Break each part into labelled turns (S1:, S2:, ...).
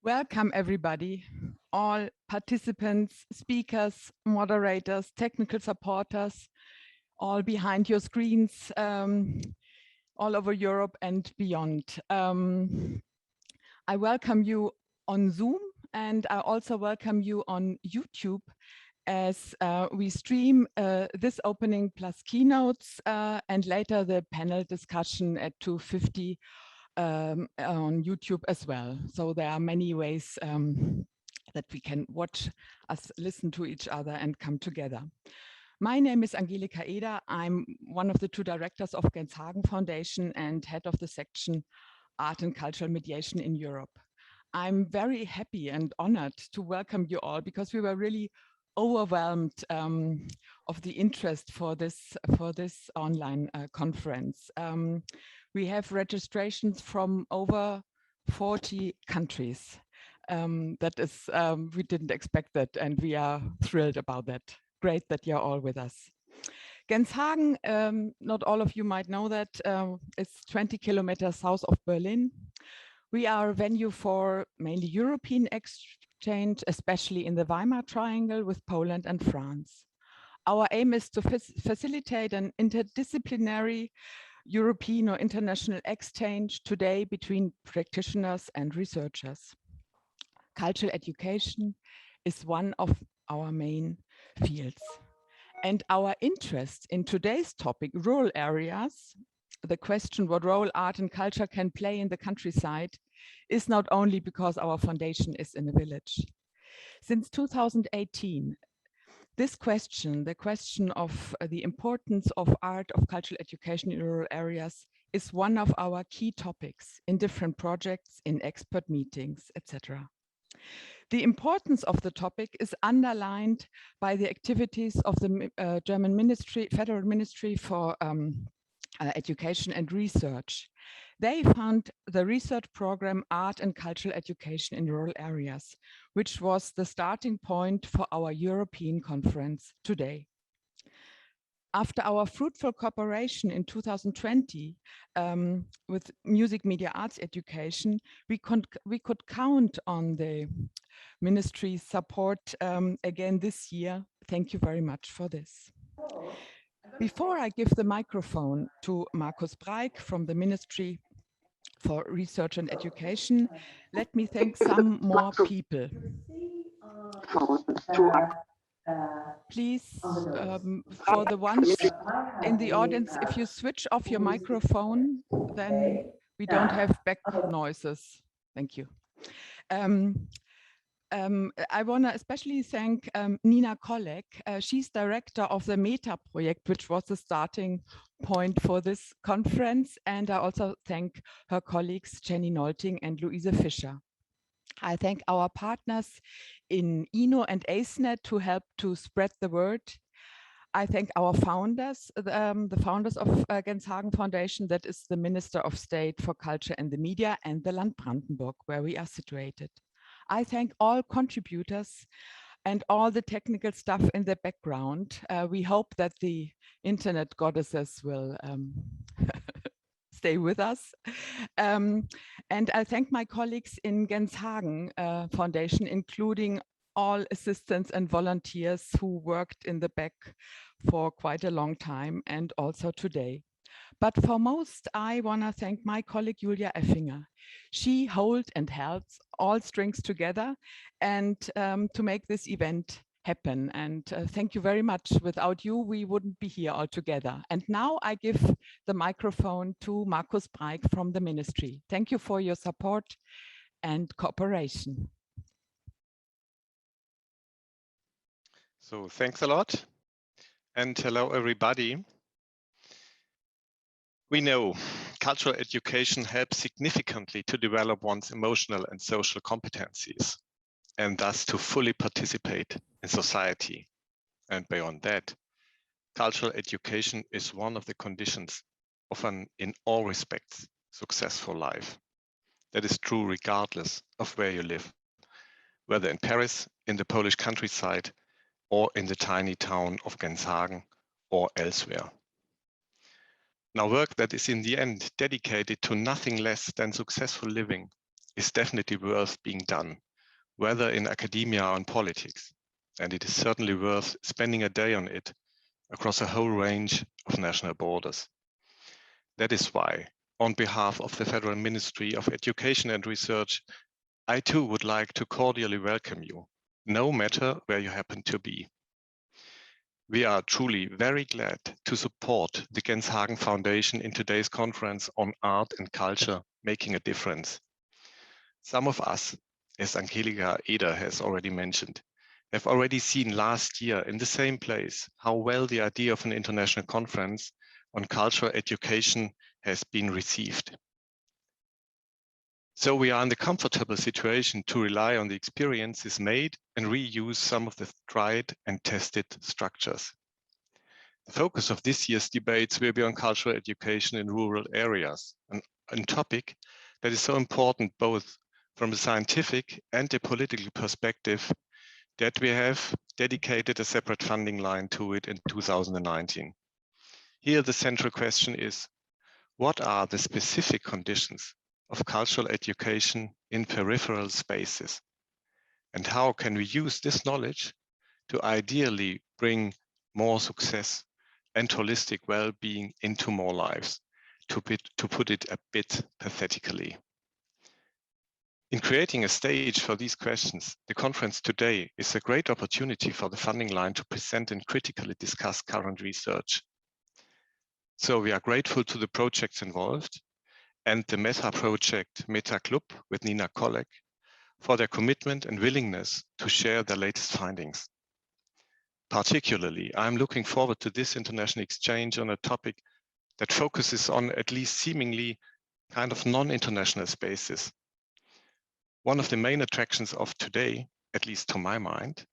S1: Welcome, everybody, all participants, speakers, moderators, technical supporters, all behind your screens, all over Europe and beyond. I welcome you on Zoom, and I also welcome you on YouTube as we stream this opening plus keynotes and later the panel discussion at 2:50 on YouTube as well. So there are many ways that we can watch us, listen to each other and come together. My name is Angelika Eder. I'm one of the two directors of Genshagen Foundation and head of the section Art and Cultural Mediation in Europe. I'm very happy and honored to welcome you all because we were really overwhelmed of the interest for this online conference. We have registrations from over 40 countries. That is, we didn't expect that, and we are thrilled about that. Great that you're all with us. Genshagen, not all of you might know that, it's 20 kilometers south of Berlin. We are a venue for mainly European exchange, especially in the Weimar Triangle with Poland and France. Our aim is to facilitate an interdisciplinary European or international exchange today between practitioners and researchers. Cultural education is one of our main fields. And our interest in today's topic, rural areas, the question what role art and culture can play in the countryside, is not only because our foundation is in a village. Since 2018, this question, the question of the importance of art, of cultural education in rural areas, is one of our key topics in different projects, in expert meetings, etc. The importance of the topic is underlined by the activities of the German Ministry, Federal Ministry for Education and Research. They found the research program Art and Cultural Education in Rural Areas, which was the starting point for our European conference today. After our fruitful cooperation in 2020 with music, media, arts education, we could count on the ministry's support again this year. Thank you very much for this. Before I give the microphone to Markus Pike from the Ministry for Research and Education, let me thank some more people. Please, for the ones in the audience, if you switch off your microphone, then we don't have back noises. Thank you. I want to especially thank Nina Kolleck. She's director of the Meta project, which was the starting point for this conference. And I also thank her colleagues, Jenny Nolting and Luise Fischer. I thank our partners in INO and ACENET to help to spread the word. I thank our founders, the founders of Genshagen Foundation, that is the Minister of State for Culture and the Media, and the Land Brandenburg, where we are situated. I thank all contributors and all the technical stuff in the background. We hope that the internet goddesses will stay with us. And I thank my colleagues in Genshagen Foundation, including all assistants and volunteers who worked in the back for quite a long time and also today. But for most, I want to thank my colleague Julia Effinger. She held and held all strings together and to make this event happen. And thank you very much. Without you, we wouldn't be here all together. And now I give the microphone to Markus Pike from the Ministry. Thank you for your support and cooperation.
S2: So thanks a lot. And hello, everybody. We know cultural education helps significantly to develop one's emotional and social competencies, and thus to fully participate in society. And beyond that, cultural education is one of the conditions of an, in all respects, successful life. That is true regardless of where you live, whether in Paris, in the Polish countryside, or in the tiny town of Genshagen or elsewhere. Now, work that is in the end dedicated to nothing less than successful living is definitely worth being done, whether in academia or in politics. And it is certainly worth spending a day on it across a whole range of national borders. That is why, on behalf of the Federal Ministry of Education and Research, I too would like to cordially welcome you, no matter where you happen to be. We are truly very glad to support the Genshagen Foundation in today's conference on art and culture making a difference. Some of us, as Angelika Eder has already mentioned, have already seen last year in the same place how well the idea of an international conference on cultural education has been received. So we are in the comfortable situation to rely on the experiences made and reuse some of the tried and tested structures. The focus of this year's debates will be on cultural education in rural areas, a topic that is so important both from a scientific and a political perspective that we have dedicated a separate funding line to it in 2019. Here the central question is, what are the specific conditions of cultural education in peripheral spaces? And how can we use this knowledge to ideally bring more success and holistic well-being into more lives, to put it a bit pathetically? In creating a stage for these questions, the conference today is a great opportunity for the funding line to present and critically discuss current research. So we are grateful to the projects involved and the Meta project MetaKLuB with Nina Kolleck for their commitment and willingness to share their latest findings. Particularly, I'm looking forward to this international exchange on a topic that focuses on at least seemingly kind of non-international spaces. One of the main attractions of today, at least to my mind,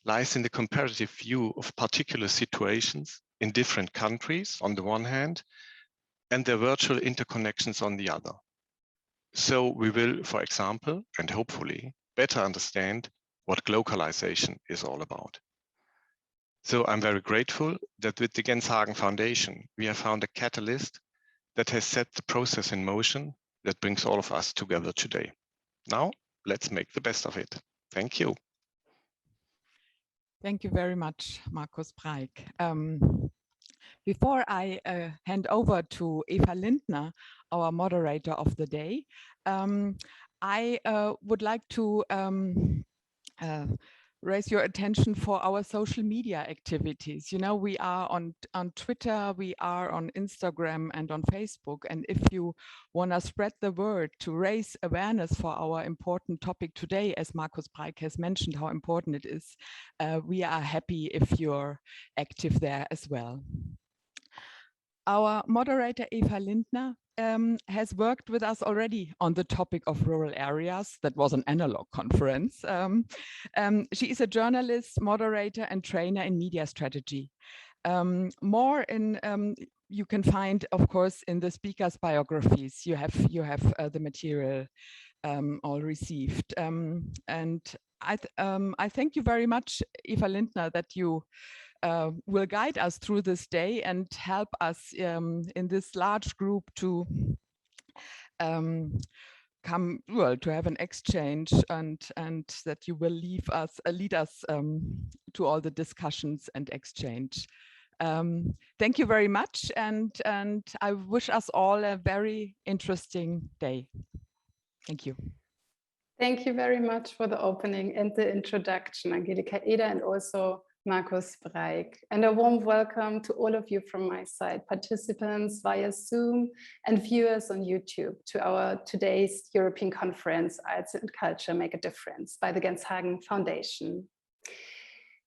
S2: lies in the comparative view of particular situations in different countries on the one hand, and their virtual interconnections on the other. So we will, for example, and hopefully, better understand what globalization is all about. So I'm very grateful that with the Genshagen Foundation, we have found a catalyst that has set the process in motion that brings all of us together today. Now, let's make the best of it. Thank you.
S1: Thank you very much, Markus Pike. Before I hand over to Eva Lindner, our moderator of the day, I would like to raise your attention for our social media activities. You know, we are on Twitter, we are on Instagram and on Facebook. And if you want to spread the word to raise awareness for our important topic today, as Markus Pike has mentioned how important it is, we are happy if you're active there as well. Our moderator, Eva Lindner, has worked with us already on the topic of rural areas. That was an analog conference. She is a journalist, moderator, and trainer in media strategy. More in you can find, of course, in the speakers' biographies. You have the material all received. And I thank you very much, Eva Lindner, that you will guide us through this day and help us in this large group to to have an exchange, and that you will lead us to all the discussions and exchange. Thank you very much, and I wish us all a very interesting day. Thank you.
S3: Thank you very much for the opening and the introduction, Angelika Eder, and also Markus Pike. And a warm welcome to all of you from my side, participants via Zoom and viewers on YouTube, to our today's European Conference, Arts and Culture Make a Difference, by the Genshagen Foundation.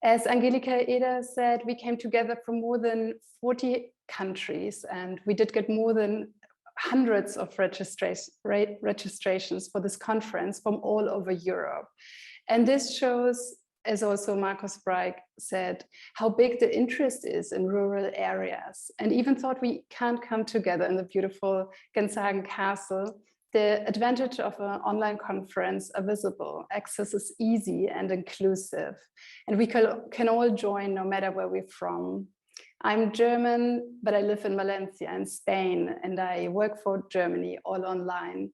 S3: As Angelika Eder said, we came together from more than 40 countries, and we did get more than hundreds of registrations for this conference from all over Europe. And this shows, as also Markus Pike said, how big the interest is in rural areas. And even thought we can't come together in the beautiful Genshagen Castle, the advantage of an online conference are visible. Access is easy and inclusive. And we can all join no matter where we're from. I'm German, but I live in Valencia in Spain, and I work for Germany all online.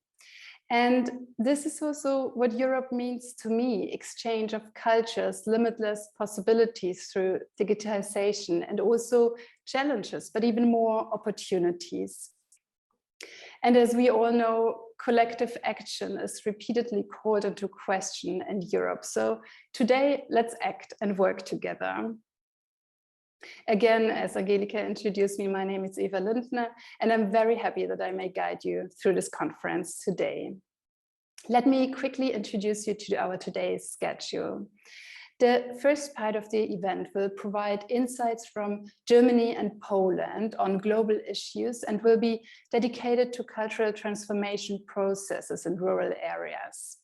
S3: And this is also what Europe means to me: exchange of cultures, limitless possibilities through digitalization, and also challenges, but even more opportunities. And as we all know, collective action is repeatedly called into question in Europe. So today, let's act and work together. Again, as Angelika introduced me, my name is Eva Lindner, and I'm very happy that I may guide you through this conference today. Let me quickly introduce you to our today's schedule. The first part of the event will provide insights from Germany and Poland on global issues and will be dedicated to cultural transformation processes in rural areas.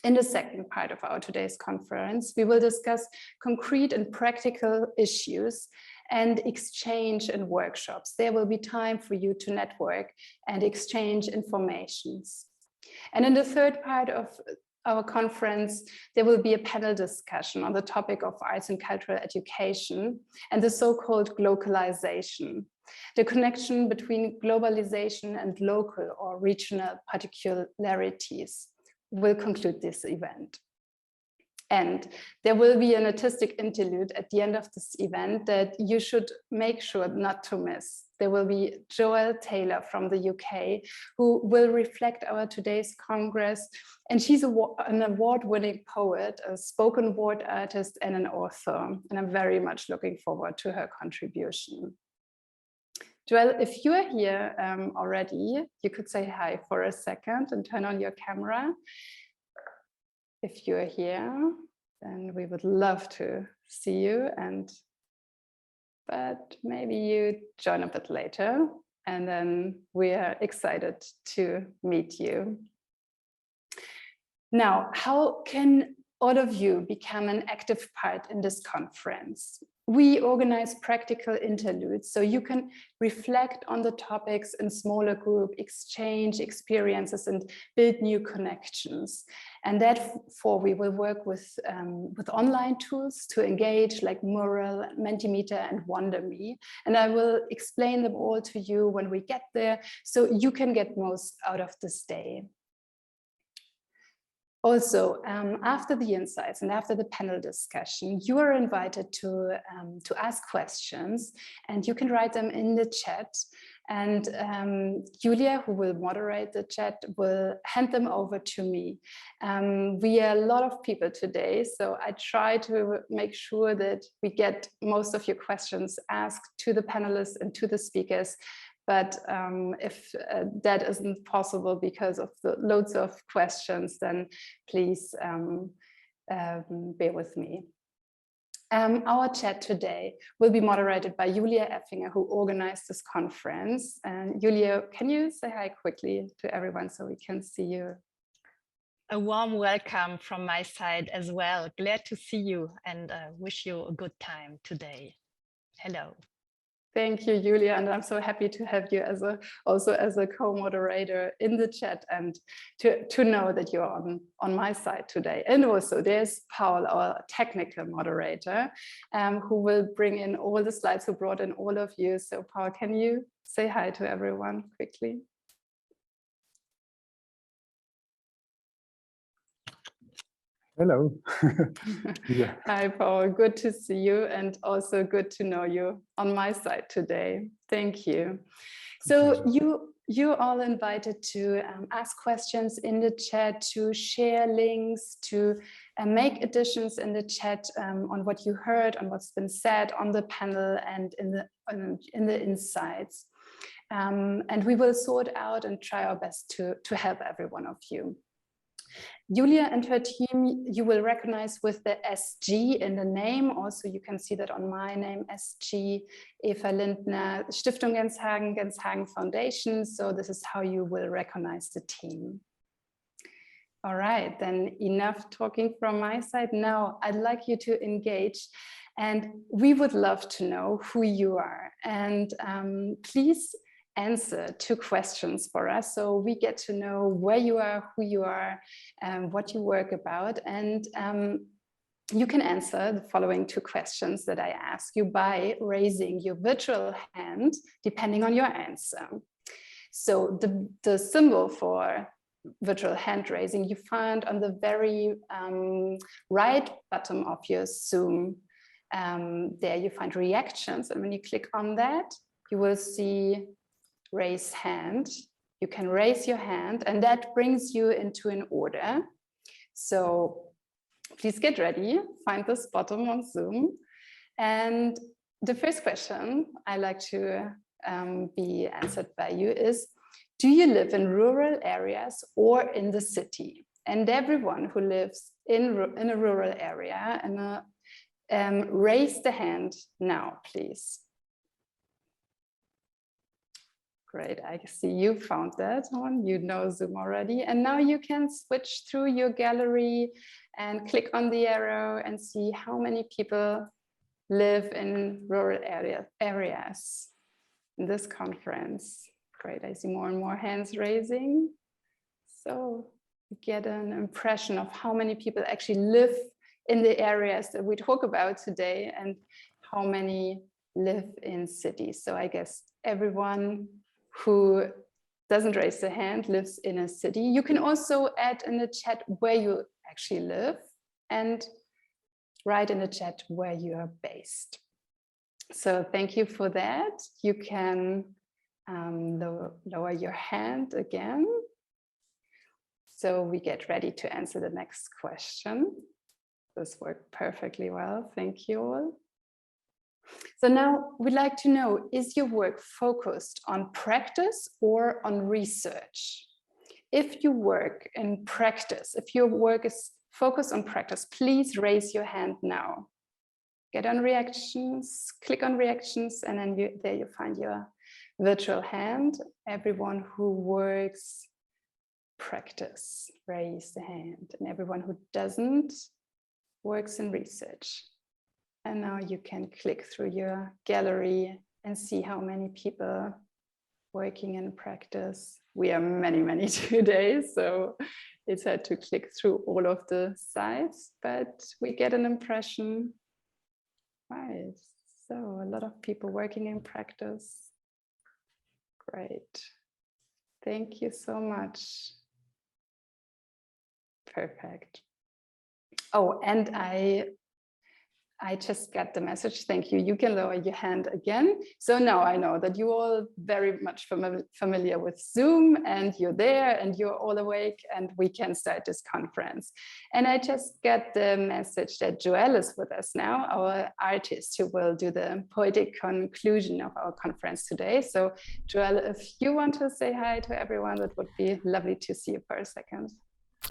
S3: In the second part of our today's conference, we will discuss concrete and practical issues and exchange in workshops. There will be time for you to network and exchange informations. And in the third part of our conference, there will be a panel discussion on the topic of arts and cultural education and the so-called globalization, the connection between globalization and local or regional particularities will conclude this event. And there will be an artistic interlude at the end of this event that you should make sure not to miss. There will be Joelle Taylor from the UK, who will reflect our today's Congress. And she's an award-winning poet, a spoken word artist, and an author. And I'm very much looking forward to her contribution. Joelle, if you are here already, you could say hi for a second and turn on your camera. If you're here, then we would love to see you, but maybe you join a bit later, and then we are excited to meet you. Now, how can all of you become an active part in this conference? We organize practical interludes so you can reflect on the topics in smaller group, exchange experiences, and build new connections. And therefore, we will work with online tools to engage, like Mural, Mentimeter, and WonderMe. And I will explain them all to you when we get there, so you can get most out of this day. Also, after the insights and after the panel discussion, you are invited to ask questions, and you can write them in the chat. And Julia, who will moderate the chat, will hand them over to me. We are a lot of people today, so I try to make sure that we get most of your questions asked to the panelists and to the speakers. But if that isn't possible because of the loads of questions, then please bear with me. Our chat today will be moderated by Julia Effinger, who organized this conference. And Julia, can you say hi quickly to everyone so we can see you?
S4: A warm welcome from my side as well. Glad to see you and wish you a good time today. Hello.
S3: Thank you, Julia, and I'm so happy to have you also as a co-moderator in the chat, and to know that you're on my side today. And also there's Paul, our technical moderator, who will bring in all the slides, who brought in all of you. So Paul, can you say hi to everyone quickly?
S5: Hello. Yeah.
S3: Hi, Paul. Good to see you, and also good to know you on my side today. Thank you. So you're all invited to ask questions in the chat, to share links, to make additions in the chat on what you heard, on what's been said on the panel and in the insights. And we will sort out and try our best to help every one of you. Julia and her team, you will recognize with the SG in the name. Also, you can see that on my name, SG, Eva Lindner, Stiftung Genshagen Foundation. So this is how you will recognize the team. All right, then enough talking from my side. Now I'd like you to engage, and we would love to know who you are. And please answer 2 questions for us, so we get to know where you are, who you are, what you work about. And you can answer the following 2 questions that I ask you by raising your virtual hand, depending on your answer. So the symbol for virtual hand raising, you find on the very right bottom of your Zoom, there you find reactions. And when you click on that, you will see raise hand. You can raise your hand and that brings you into an order. So please get ready, find this bottom on Zoom. And the first question I like to be answered by you is, do you live in rural areas or in the city? And everyone who lives in a rural area, raise the hand now, please. Great, I see you found that one. You know Zoom already. And now you can switch through your gallery and click on the arrow and see how many people live in rural areas in this conference. Great, I see more and more hands raising. So you get an impression of how many people actually live in the areas that we talk about today and how many live in cities. So I guess everyone who doesn't raise their hand lives in a city. You can also add in the chat where you actually live and write in the chat where you are based. So thank you for that. You can lower your hand again. So we get ready to answer the next question. This worked perfectly well. Thank you all. So now we'd like to know, is your work focused on practice or on research? If you work in practice, if your work is focused on practice, please raise your hand now. Get on reactions, click on reactions, and then there you find your virtual hand. Everyone who works practice, raise the hand. And everyone who doesn't works in research. And now you can click through your gallery and see how many people working in practice. We are many today, so it's hard to click through all of the sites, but we get an impression. Right, so a lot of people working in practice. Great, thank you so much. Perfect. Oh, and I just got the message. Thank you. You can lower your hand again. So now I know that you're all very much familiar with Zoom and you're there and you're all awake and we can start this conference. And I just got the message that Joelle is with us now, our artist who will do the poetic conclusion of our conference today. So Joelle, if you want to say hi to everyone, that would be lovely to see you for a second.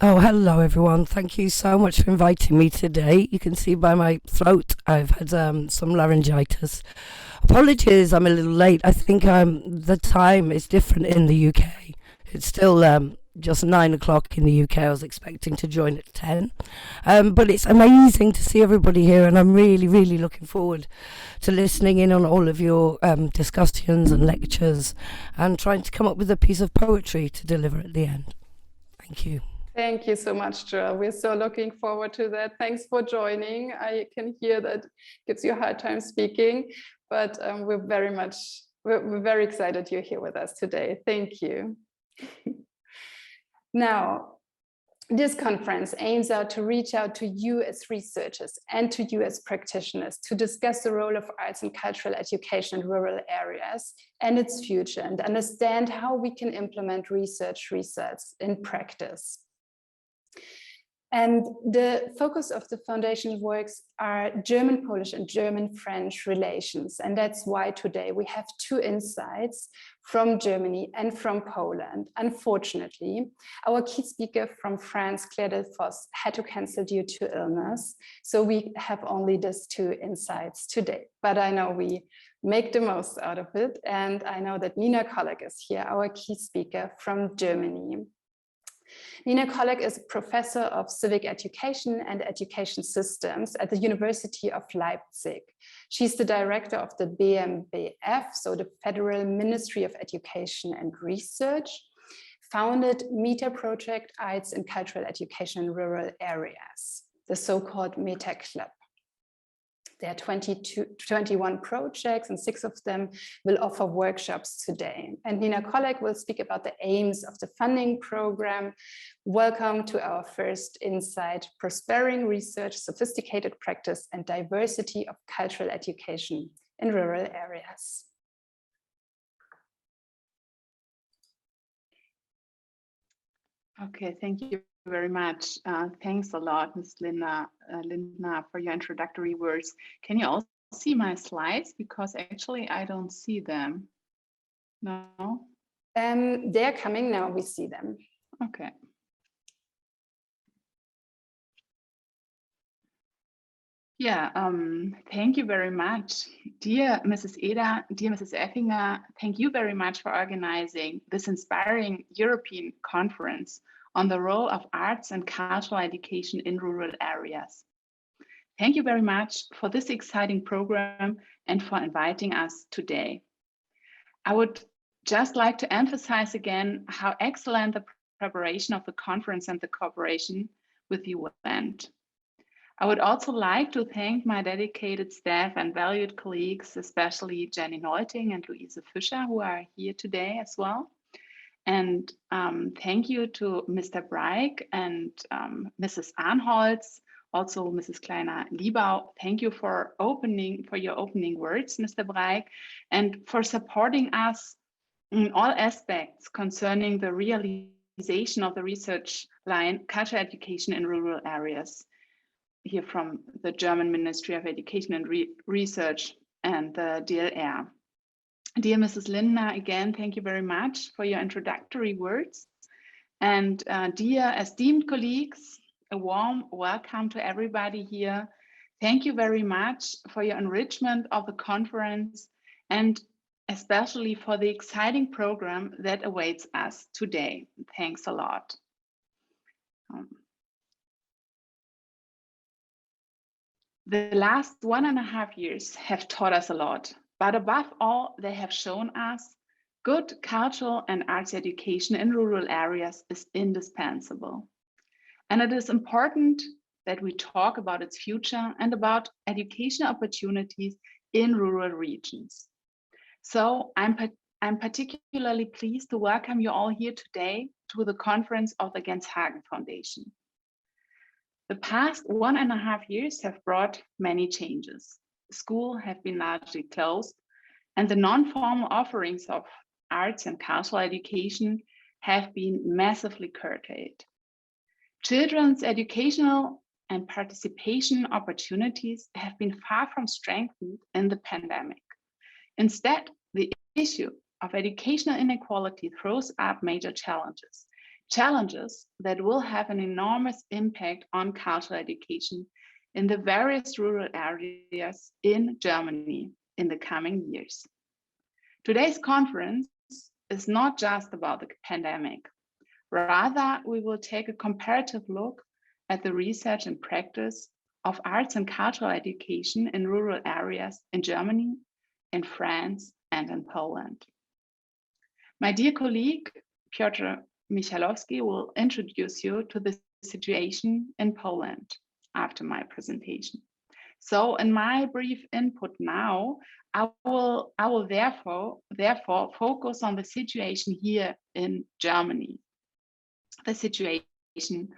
S6: Oh, hello everyone. Thank you so much for inviting me today. You can see by my throat I've had some laryngitis. Apologies, I'm a little late. I think the time is different in the UK. It's still just 9 o'clock in the UK. I was expecting to join at 10. But it's amazing to see everybody here, and I'm really looking forward to listening in on all of your discussions and lectures and trying to come up with a piece of poetry to deliver at the end. Thank you.
S3: Thank you so much, Joelle. We're so looking forward to that. Thanks for joining. I can hear that gives you a hard time speaking, but we're very excited you're here with us today. Thank you. Now, this conference aims to reach out to you as researchers and to you as practitioners to discuss the role of arts and cultural education in rural areas and its future, and understand how we can implement research results in practice. And the focus of the foundation works are German-Polish and German-French relations. And that's why today we have two insights from Germany and from Poland. Unfortunately, our key speaker from France, Claire Delfosse, had to cancel due to illness. So we have only these two insights today. But I know we make the most out of it. And I know that Nina Kolleck is here, our key speaker from Germany. Nina Kolleck is a professor of civic education and education systems at the University of Leipzig. She's the director of the BMBF, so the Federal Ministry of Education and Research, founded META project Arts and Cultural Education in Rural Areas, the so-called MetaKLuB There are 21 projects, and 6 of them will offer workshops today. And Nina Kolleck will speak about the aims of the funding program. Welcome to our first insight: prospering research, sophisticated practice, and diversity of cultural education in rural areas.
S7: Okay, thank you very much. Thanks a lot, Ms. Lindner, for your introductory words. Can you also see my slides? Because actually I don't see them. No?
S3: They're coming now, we see them.
S7: Okay. Yeah, thank you very much. Dear Mrs. Eder, dear Mrs. Effinger, thank you very much for organizing this inspiring European conference on the role of arts and cultural education in rural areas. Thank you very much for this exciting program and for inviting us today. I would just like to emphasize again how excellent the preparation of the conference and the cooperation with you went. I would also like to thank my dedicated staff and valued colleagues, especially Jenny Neuting and Luise Fischer, who are here today as well. And thank you to Mr. Pike and Mrs. Arnholz, also Mrs. Kleiner-Liebau. Thank you for your opening words, Mr. Pike, and for supporting us in all aspects concerning the realization of the research line, cultural education in rural areas, here from the German Ministry of Education and Research and the DLR. Dear Mrs. Lindner, again, thank you very much for your introductory words. And dear esteemed colleagues, a warm welcome to everybody here. Thank you very much for your enrichment of the conference and especially for the exciting program that awaits us today. Thanks a lot. The last 1.5 years have taught us a lot, but above all, they have shown us good cultural and arts education in rural areas is indispensable. And it is important that we talk about its future and about education opportunities in rural regions. So I'm particularly pleased to welcome you all here today to the conference of the Genshagen Foundation. The past 1.5 years have brought many changes. Schools have been largely closed, and the non-formal offerings of arts and cultural education have been massively curtailed. Children's educational and participation opportunities have been far from strengthened in the pandemic. Instead, the issue of educational inequality throws up major challenges. Challenges that will have an enormous impact on cultural education in the various rural areas in Germany in the coming years. Today's conference is not just about the pandemic. Rather, we will take a comparative look at the research and practice of arts and cultural education in rural areas in Germany, in France, and in Poland. My dear colleague, Piotr Michalowski, will introduce you to the situation in Poland after my presentation. So in my brief input now, I will therefore focus on the situation here in Germany, the situation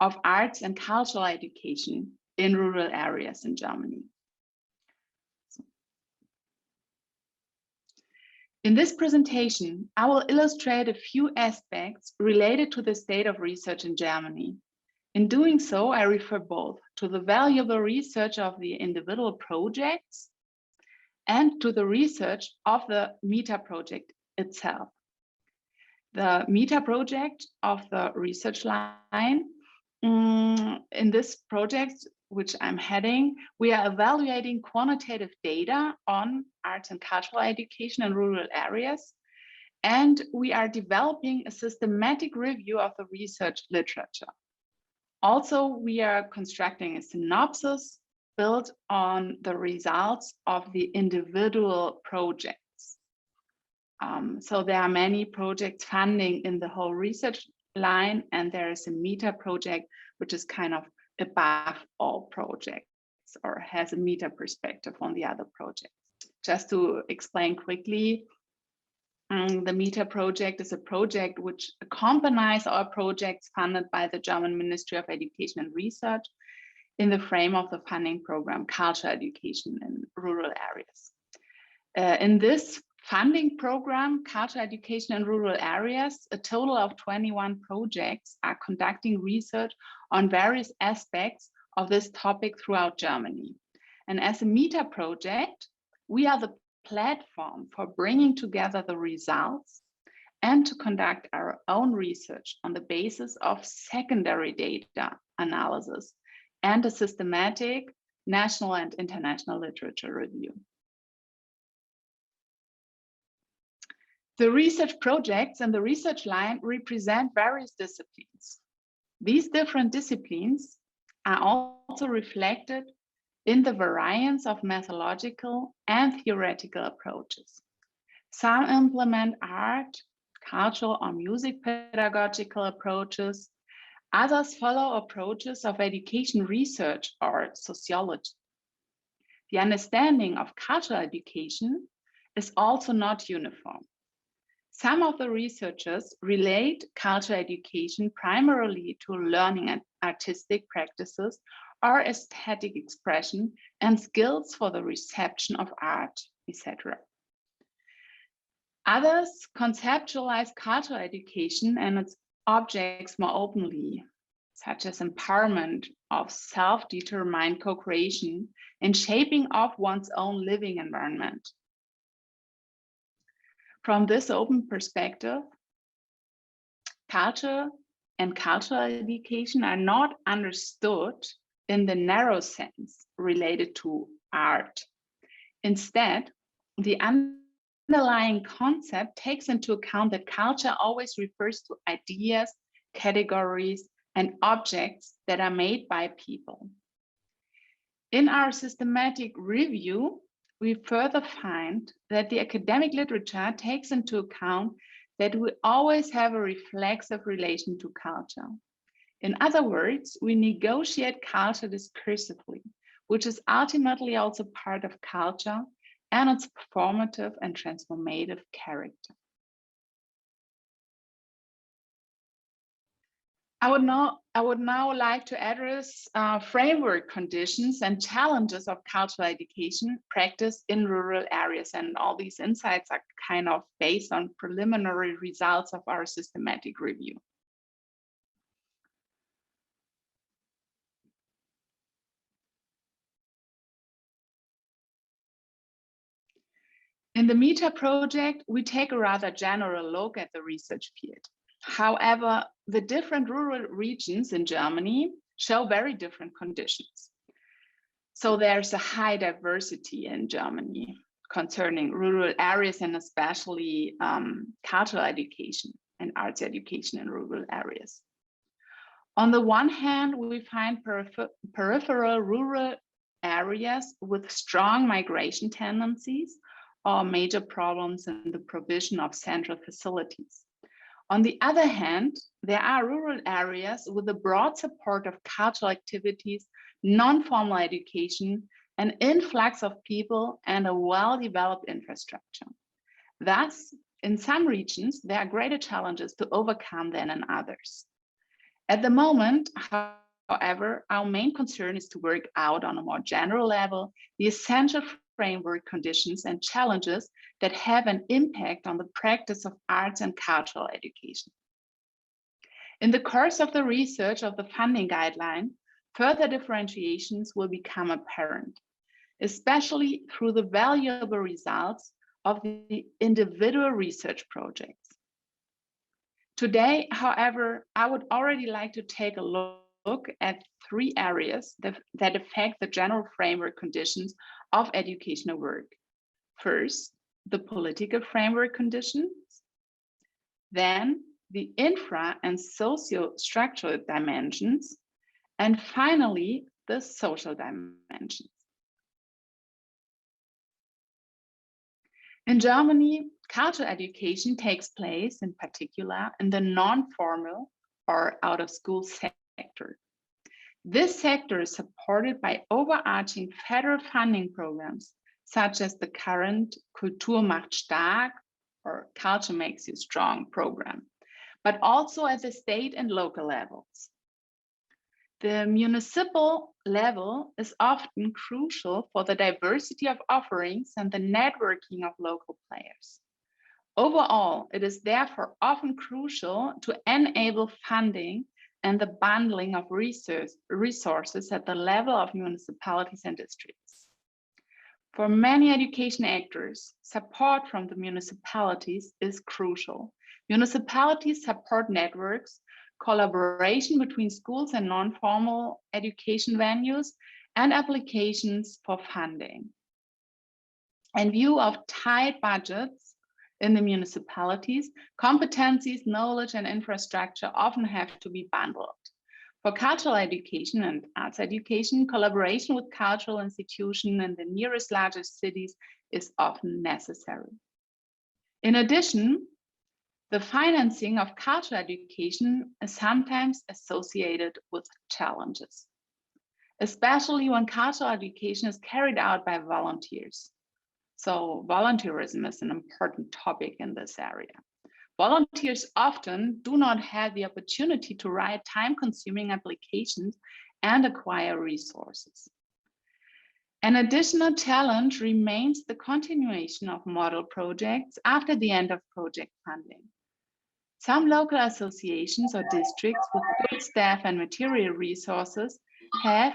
S7: of arts and cultural education in rural areas in Germany. In this presentation, I will illustrate a few aspects related to the state of research in Germany. In doing so, I refer both to the valuable research of the individual projects and to the research of the META project itself. The META project of the research line, in this project, which I'm heading, we are evaluating quantitative data on arts and cultural education in rural areas, and we are developing a systematic review of the research literature. Also, we are constructing a synopsis built on the results of the individual projects. So there are many projects funding in the whole research line, and there is a META project, which is kind of above all projects. or has a meta perspective on the other projects. Just to explain quickly, the meta project is a project which accompanies our projects funded by the German Ministry of Education and Research in the frame of the funding program Culture Education in Rural Areas. In this funding program, Culture Education in Rural Areas, a total of 21 projects are conducting research on various aspects of this topic throughout Germany. And as a meta project, we are the platform for bringing together the results and to conduct our own research on the basis of secondary data analysis and a systematic national and international literature review. The research projects and the research line represent various disciplines. These different disciplines are also reflected in the variance of methodological and theoretical approaches. Some implement art, cultural or music pedagogical approaches. Others follow approaches of education research or sociology. The understanding of cultural education is also not uniform. Some of the researchers relate cultural education primarily to learning and artistic practices or aesthetic expression and skills for the reception of art, etc. Others conceptualize cultural education and its objects more openly, such as empowerment of self-determined co-creation and shaping of one's own living environment. From this open perspective, culture and cultural education are not understood in the narrow sense related to art. Instead, the underlying concept takes into account that culture always refers to ideas, categories, and objects that are made by people. In our systematic review, we further find that the academic literature takes into account that we always have a reflexive relation to culture. In other words, we negotiate culture discursively, which is ultimately also part of culture and its performative and transformative character. I would now like to address framework conditions and challenges of cultural education practice in rural areas. And all these insights are kind of based on preliminary results of our systematic review. In the META project, we take a rather general look at the research field. However, the different rural regions in Germany show very different conditions. So there's a high diversity in Germany concerning rural areas and especially cultural education and arts education in rural areas. On the one hand, we find peripheral rural areas with strong migration tendencies or major problems in the provision of central facilities. On the other hand, there are rural areas with a broad support of cultural activities, non-formal education, an influx of people, and a well-developed infrastructure. Thus, in some regions, there are greater challenges to overcome than in others. At the moment, however, our main concern is to work out on a more general level the essential framework conditions and challenges that have an impact on the practice of arts and cultural education. In the course of the research of the funding guideline, further differentiations will become apparent, especially through the valuable results of the individual research projects. Today, however, I would already like to take a look at 3 areas that affect the general framework conditions of educational work. First, the political framework conditions, then the infra and socio-structural dimensions, and finally, the social dimensions. In Germany, cultural education takes place in particular in the non-formal or out-of-school sector. This sector is supported by overarching federal funding programs, such as the current Kultur macht stark or Culture Makes You Strong program, but also at the state and local levels. The municipal level is often crucial for the diversity of offerings and the networking of local players. Overall, it is therefore often crucial to enable funding and the bundling of resources at the level of municipalities and districts. For many education actors, support from the municipalities is crucial. Municipalities support networks, collaboration between schools and non-formal education venues, and applications for funding. In view of tight budgets in the municipalities, competencies, knowledge, and infrastructure often have to be bundled. For cultural education and arts education, collaboration with cultural institutions in the nearest largest cities is often necessary. In addition, the financing of cultural education is sometimes associated with challenges, especially when cultural education is carried out by volunteers. So volunteerism is an important topic in this area. Volunteers often do not have the opportunity to write time-consuming applications and acquire resources. An additional challenge remains the continuation of model projects after the end of project funding. Some local associations or districts with good staff and material resources have,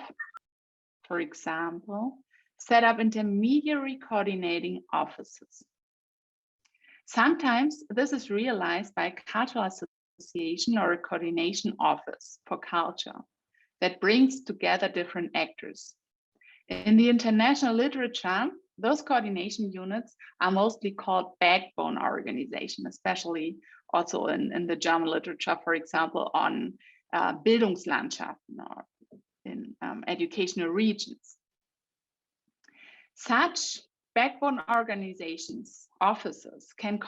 S7: for example, set up intermediary coordinating offices. Sometimes this is realized by a cultural association or a coordination office for culture that brings together different actors. In the international literature, those coordination units are mostly called backbone organization, especially also in the German literature, for example, on Bildungslandschaften or in educational regions. Such backbone organizations, offices, can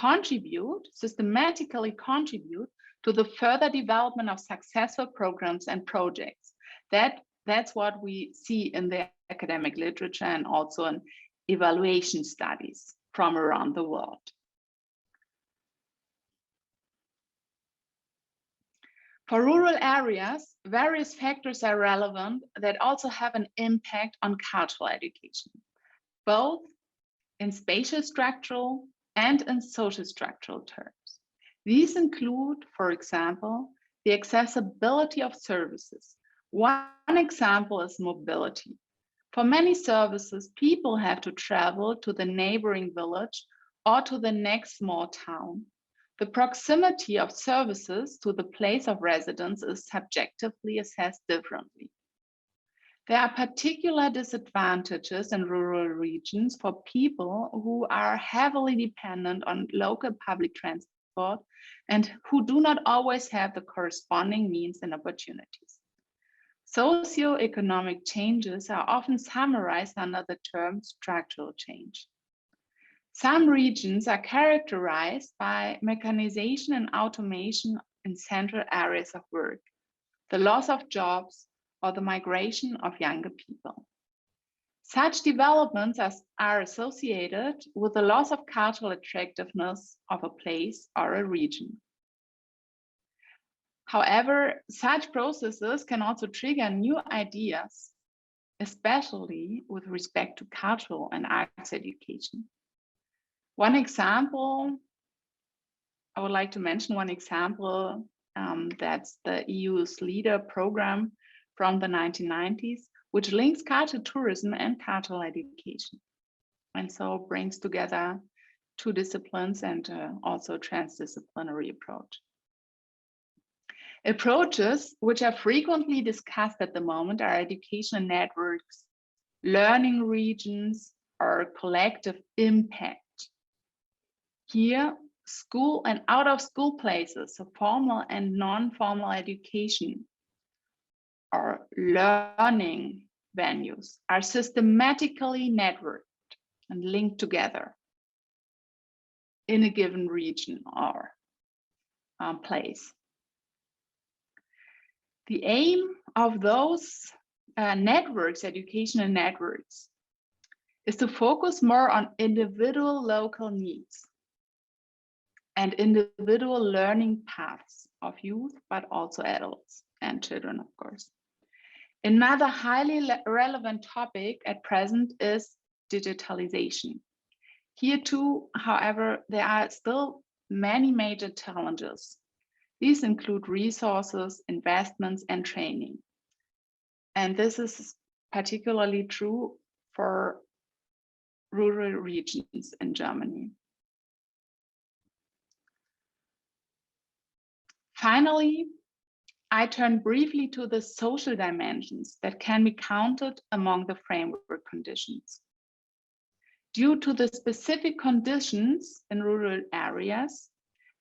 S7: systematically contribute to the further development of successful programs and projects. That's what we see in the academic literature and also in evaluation studies from around the world. For rural areas, various factors are relevant that also have an impact on cultural education, both in spatial structural and in social structural terms. These include, for example, the accessibility of services. One example is mobility. For many services, people have to travel to the neighboring village or to the next small town. The proximity of services to the place of residence is subjectively assessed differently. There are particular disadvantages in rural regions for people who are heavily dependent on local public transport and who do not always have the corresponding means and opportunities. Socio-economic changes are often summarized under the term structural change. Some regions are characterized by mechanization and automation in central areas of work, the loss of jobs, or the migration of younger people. Such developments are associated with the loss of cultural attractiveness of a place or a region. However, such processes can also trigger new ideas, especially with respect to cultural and arts education. One example, I would like to mention one example, that's the EU's LEADER program from the 1990s, which links cultural tourism and cultural education. And so brings together two disciplines and also transdisciplinary approach. Approaches which are frequently discussed at the moment are educational networks, learning regions, or collective impact. Here, school and out of school places, so formal and non-formal education or learning venues are systematically networked and linked together in a given region or place. The aim of those networks, educational networks, is to focus more on individual local needs and individual learning paths of youth, but also adults and children, of course. Another highly relevant topic at present is digitalization. Here too, however, there are still many major challenges. These include resources, investments, and training. And this is particularly true for rural regions in Germany. Finally, I turn briefly to the social dimensions that can be counted among the framework conditions. Due to the specific conditions in rural areas,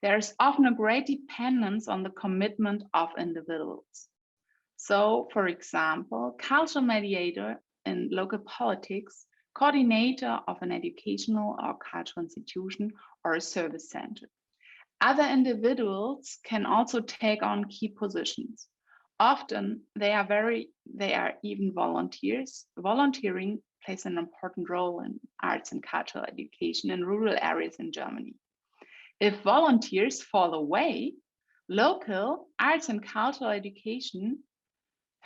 S7: there is often a great dependence on the commitment of individuals. So, for example, cultural mediator in local politics, coordinator of an educational or cultural institution or a service center. Other individuals can also take on key positions. Often they are even volunteers. Volunteering plays an important role in arts and cultural education in rural areas in Germany. If volunteers fall away, local arts and cultural education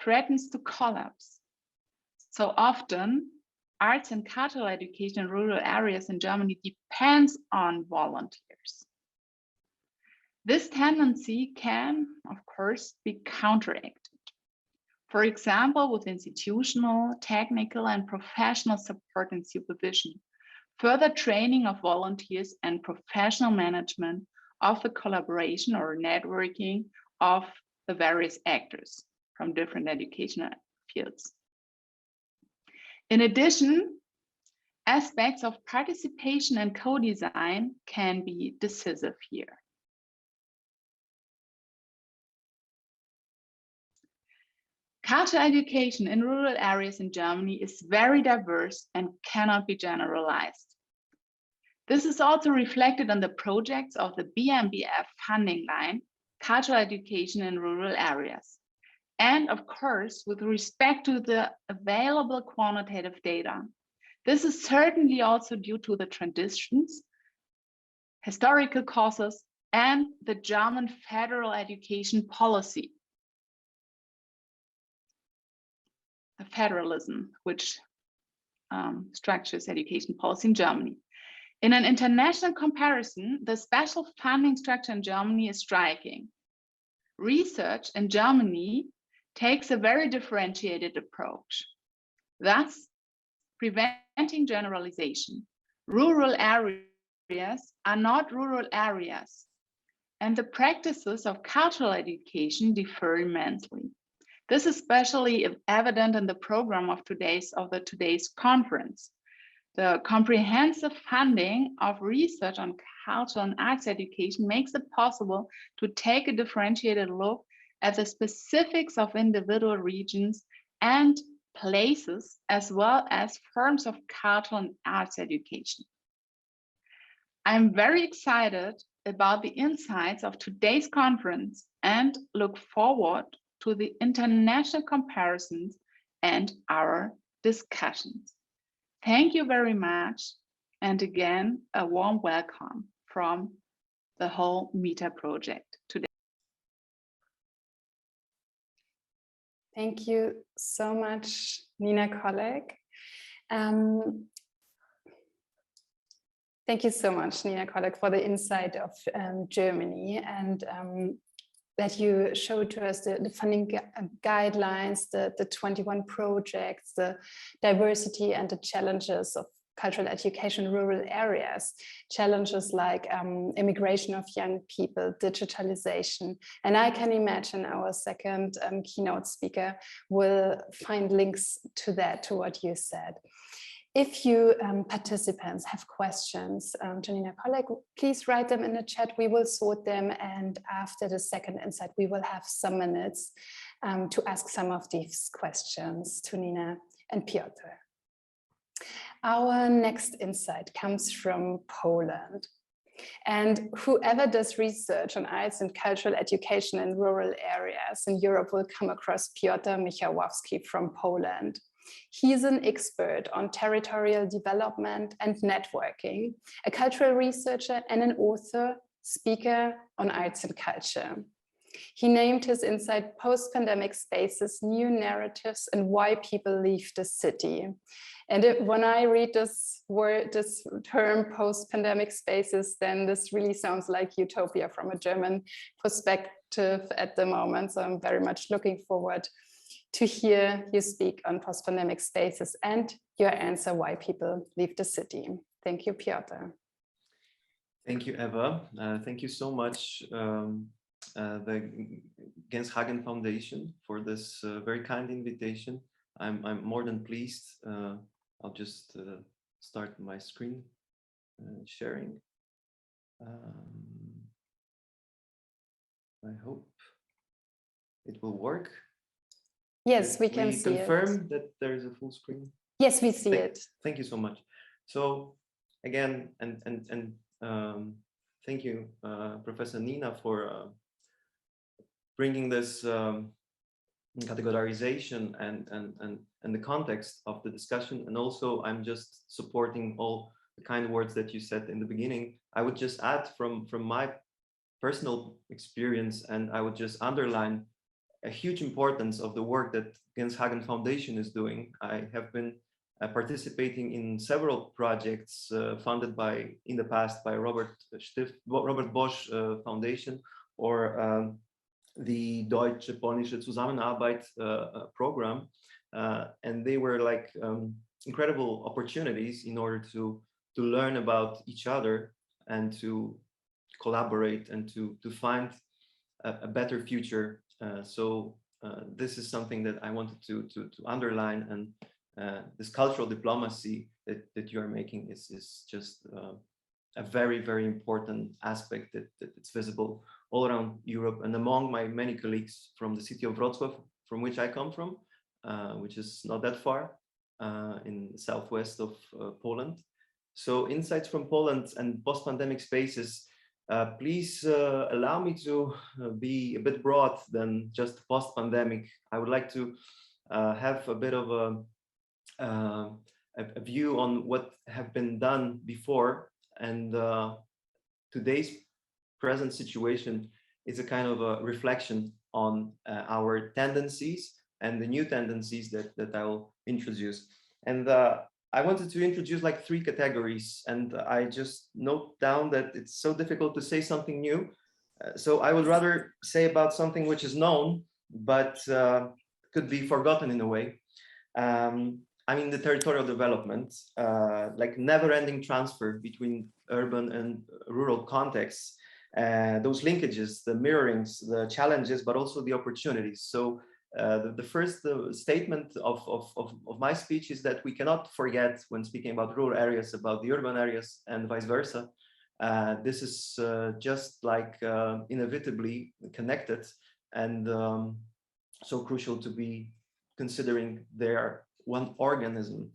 S7: threatens to collapse. So often, arts and cultural education in rural areas in Germany depends on volunteers. This tendency can, of course, be counteracted. For example, with institutional, technical, and professional support and supervision, further training of volunteers and professional management of the collaboration or networking of the various actors from different educational fields. In addition, aspects of participation and co-design can be decisive here. Cultural education in rural areas in Germany is very diverse and cannot be generalized. This is also reflected on the projects of the BMBF funding line, Cultural Education in Rural Areas. And of course, with respect to the available quantitative data, this is certainly also due to the traditions, historical causes, and the German federal education policy. The federalism, which structures education policy in Germany. In an international comparison, the special funding structure in Germany is striking. Research in Germany takes a very differentiated approach, thus preventing generalization. Rural areas are not rural areas, and the practices of cultural education differ immensely. This is especially evident in the program of today's conference. The comprehensive funding of research on cultural and arts education makes it possible to take a differentiated look at the specifics of individual regions and places, as well as forms of cultural and arts education. I'm very excited about the insights of today's conference and look forward to the international comparisons and our discussions. Thank you very much. And again, a warm welcome from the whole META project today.
S3: Thank you so much, Nina Kolleck. Thank you so much, Nina Kolleck, for the insight of Germany and that you showed to us the funding guidelines, the 21 projects, the diversity and the challenges of cultural education in rural areas, challenges like immigration of young people, digitalization. And I can imagine our second keynote speaker will find links to that, to what you said. If you participants have questions to Nina Kolleck, please write them in the chat. We will sort them, and after the second insight, we will have some minutes to ask some of these questions to Nina and Piotr. Our next insight comes from Poland. And whoever does research on arts and cultural education in rural areas in Europe will come across Piotr Michałowski from Poland. He's an expert on territorial development and networking, a cultural researcher and an author, speaker on arts and culture. He named his insight Post-Pandemic Spaces, New Narratives and Why People Leave the City. And when I read this word, this term post-pandemic spaces, then this really sounds like utopia from a German perspective at the moment. So I'm very much looking forward to hear you speak on post-pandemic spaces and your answer why people leave the city. Thank you, Piotr.
S8: Thank you, Eva. Thank you so much, the Genshagen Foundation, for this very kind invitation. I'm more than pleased. I'll just start my screen sharing. I hope it will work.
S3: Yes, we can see it.
S8: Confirm that there is a full screen.
S3: Yes, we see it.
S8: Thank you so much. So again, thank you, Professor Nina, for bringing this categorization and the context of the discussion. And also, I'm just supporting all the kind words that you said in the beginning. I would just add from my personal experience, and I would just underline a huge importance of the work that Genshagen Foundation is doing. I have been participating in several projects funded in the past by Robert Bosch Foundation, or the Deutsche-Polnische Zusammenarbeit program, and they were like incredible opportunities in order to learn about each other and to collaborate and to find a better future. So this is something that I wanted to underline, and this cultural diplomacy that you are making is just a very, very important aspect that it's visible all around Europe and among my many colleagues from the city of Wrocław, from which I come from, which is not that far in the southwest of Poland. So insights from Poland and post-pandemic spaces, please allow me to be a bit broad than just post-pandemic. I would like to have a bit of a view on what have been done before, and today's present situation is a kind of a reflection on our tendencies and the new tendencies that I will introduce. And I wanted to introduce like 3 categories, and I just note down that it's so difficult to say something new. So I would rather say about something which is known, but could be forgotten in a way. I mean, the territorial development, like never-ending transfer between urban and rural contexts, those linkages, the mirrorings, the challenges, but also the opportunities. So the first statement of my speech is that we cannot forget, when speaking about rural areas, about the urban areas and vice versa. This is just like inevitably connected, and so crucial to be considering their one organism.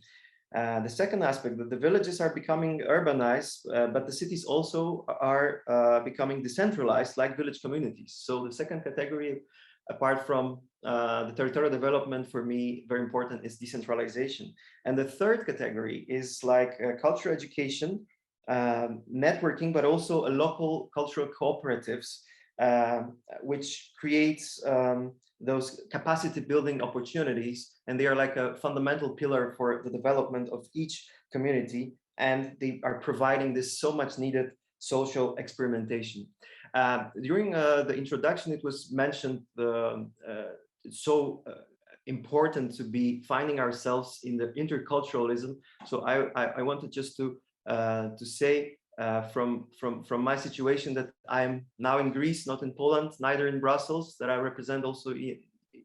S8: The second aspect, that the villages are becoming urbanized, but the cities also are becoming decentralized, like village communities. So the second category, apart from the territorial development, for me, very important, is decentralization. And the third category is like cultural education, networking, but also a local cultural cooperatives, which creates those capacity building opportunities, and they are like a fundamental pillar for the development of each community, and they are providing this so much needed social experimentation. During the introduction, it was mentioned it's so important to be finding ourselves in the interculturalism. So I wanted just to say from my situation that I'm now in Greece, not in Poland, neither in Brussels, that I represent also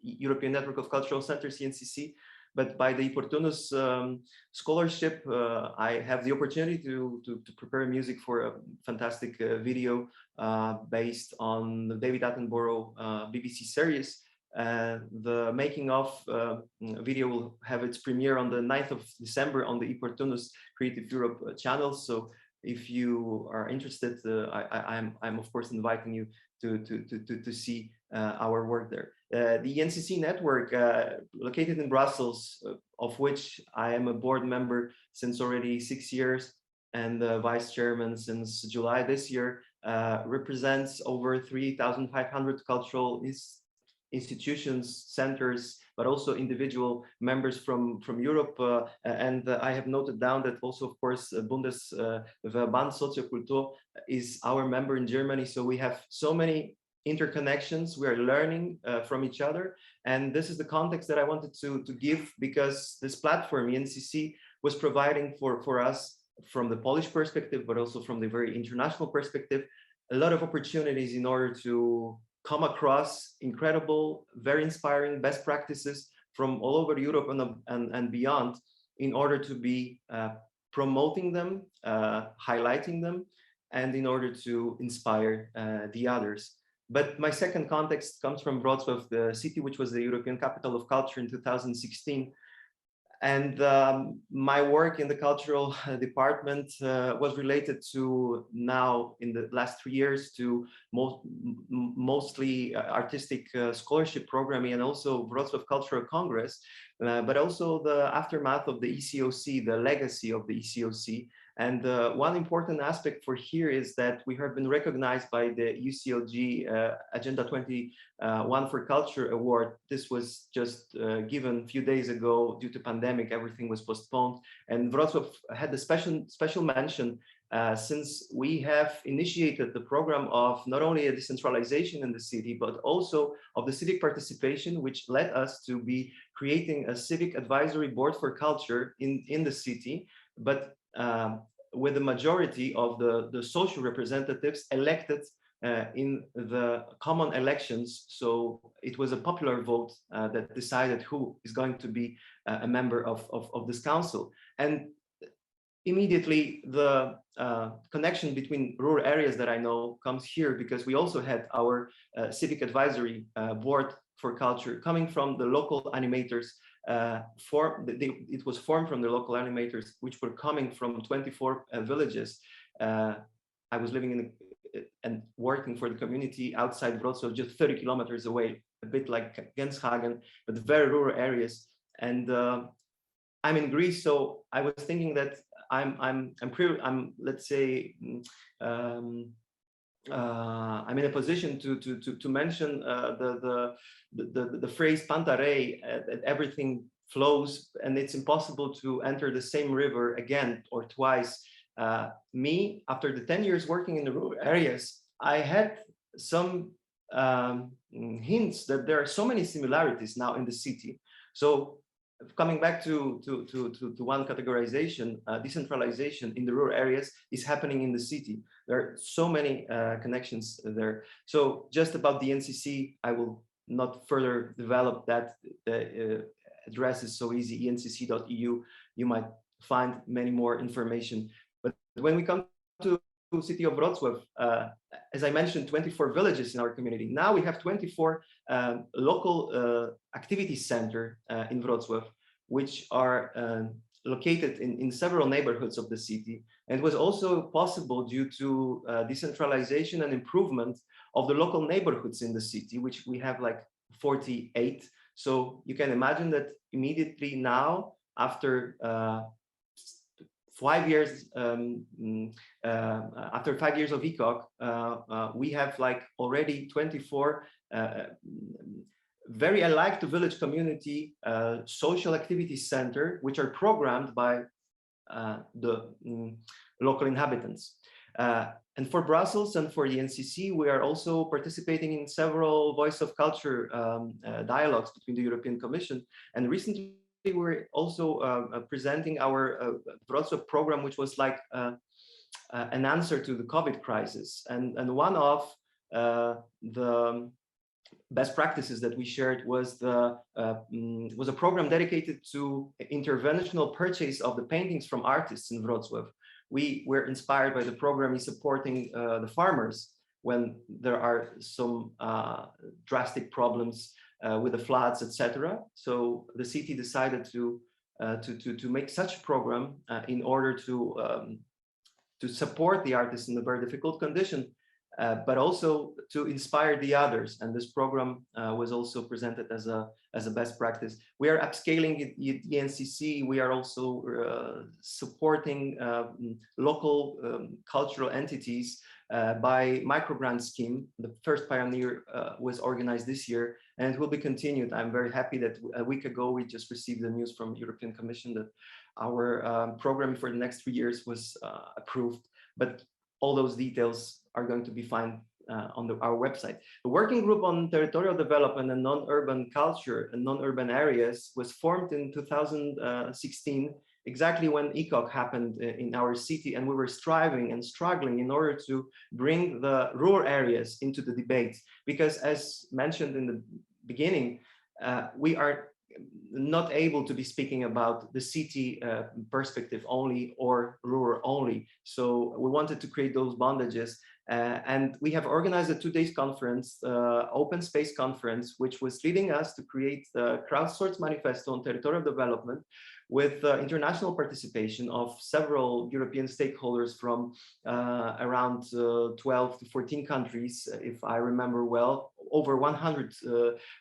S8: European Network of Cultural Centers, ENCC, but by the Opportunus scholarship, I have the opportunity to prepare music for a fantastic video based on the David Attenborough BBC series. The making of video will have its premiere on the 9th of December on the Opportunus Creative Europe channel. So if you are interested, I'm of course inviting you to see our work there. The NCC network, located in Brussels, of which I am a board member since already 6 years and vice chairman since July this year, represents over 3,500 cultural institutions, centers, but also individual members from Europe. And I have noted down that also, of course, Bundesverband Soziokultur is our member in Germany. So we have so many interconnections. We are learning from each other. And this is the context that I wanted to give, because this platform, NCC, was providing for us, from the Polish perspective, but also from the very international perspective, a lot of opportunities in order to come across incredible, very inspiring best practices from all over Europe and beyond, in order to be promoting them, highlighting them, and in order to inspire the others. But my second context comes from Wrocław, the city which was the European Capital of Culture in 2016. And my work in the cultural department was related to, now in the last 3 years, to mostly artistic scholarship programming, and also Wrocław Cultural Congress, but also the aftermath of the ECOC, the legacy of the ECOC. And one important aspect for here is that we have been recognized by the UCLG Agenda 21 for Culture Award. This was just given a few days ago. Due to pandemic, everything was postponed. And Wrocław had a special mention since we have initiated the program of not only a decentralization in the city, but also of the civic participation, which led us to be creating a civic advisory board for culture in the city. But with the majority of the social representatives elected in the common elections. So it was a popular vote that decided who is going to be a member of this council. And immediately the connection between rural areas that I know comes here, because we also had our civic advisory board for culture coming from the local animators. It was formed from the local animators, which were coming from 24 villages. I was living in and working for the community outside Wrocław, just 30 kilometers away, a bit like Genshagen, but very rural areas. And I'm in Greece, so I was thinking that I'm let's say I'm in a position to mention the phrase Pantarei, that everything flows and it's impossible to enter the same river again or twice. Me, after the 10 years working in the rural areas, I had some hints that there are so many similarities now in the city. So coming back to one categorization, decentralization in the rural areas is happening in the city. There are so many connections there. So just about the NCC, I will not further develop that. The address is so easy, encc.eu. You might find many more information. But when we come to the city of Wrocław, as I mentioned, 24 villages in our community. Now we have 24 local activity center in Wrocław, which are located in several neighborhoods of the city. And it was also possible due to decentralization and improvement of the local neighborhoods in the city, which we have like 48. So you can imagine that immediately now, after 5 years, after 5 years of ECOC, we have like already 24 very alike to village community social activity center, which are programmed by the local inhabitants. And for Brussels and for the NCC, we are also participating in several Voice of Culture dialogues between the European Commission. And recently, we're also presenting our Wrocław program, which was like an answer to the COVID crisis. And one of the best practices that we shared was a program dedicated to interventional purchase of the paintings from artists in Wrocław. We were inspired by the program in supporting the farmers when there are some drastic problems with the floods, etc. So the city decided to make such a program in order to to support the artists in a very difficult condition, but also to inspire the others. And this program was also presented as a best practice. We are upscaling at ENCC. We are also supporting local cultural entities by microgrant scheme. The first Pioneer was organized this year, and it will be continued. I'm very happy that a week ago we just received the news from European Commission that our program for the next 3 years was approved. But all those details are going to be found on our website. The working group on territorial development and non-urban culture and non-urban areas was formed in 2016, exactly when ECOC happened in our city, and we were striving and struggling in order to bring the rural areas into the debate. Because as mentioned in the beginning, we are not able to be speaking about the city perspective only or rural only. So we wanted to create those bondages, and we have organized a 2-day conference, open space conference, which was leading us to create the crowdsourced manifesto on territorial development with international participation of several European stakeholders from around 12 to 14 countries, if I remember well, over 100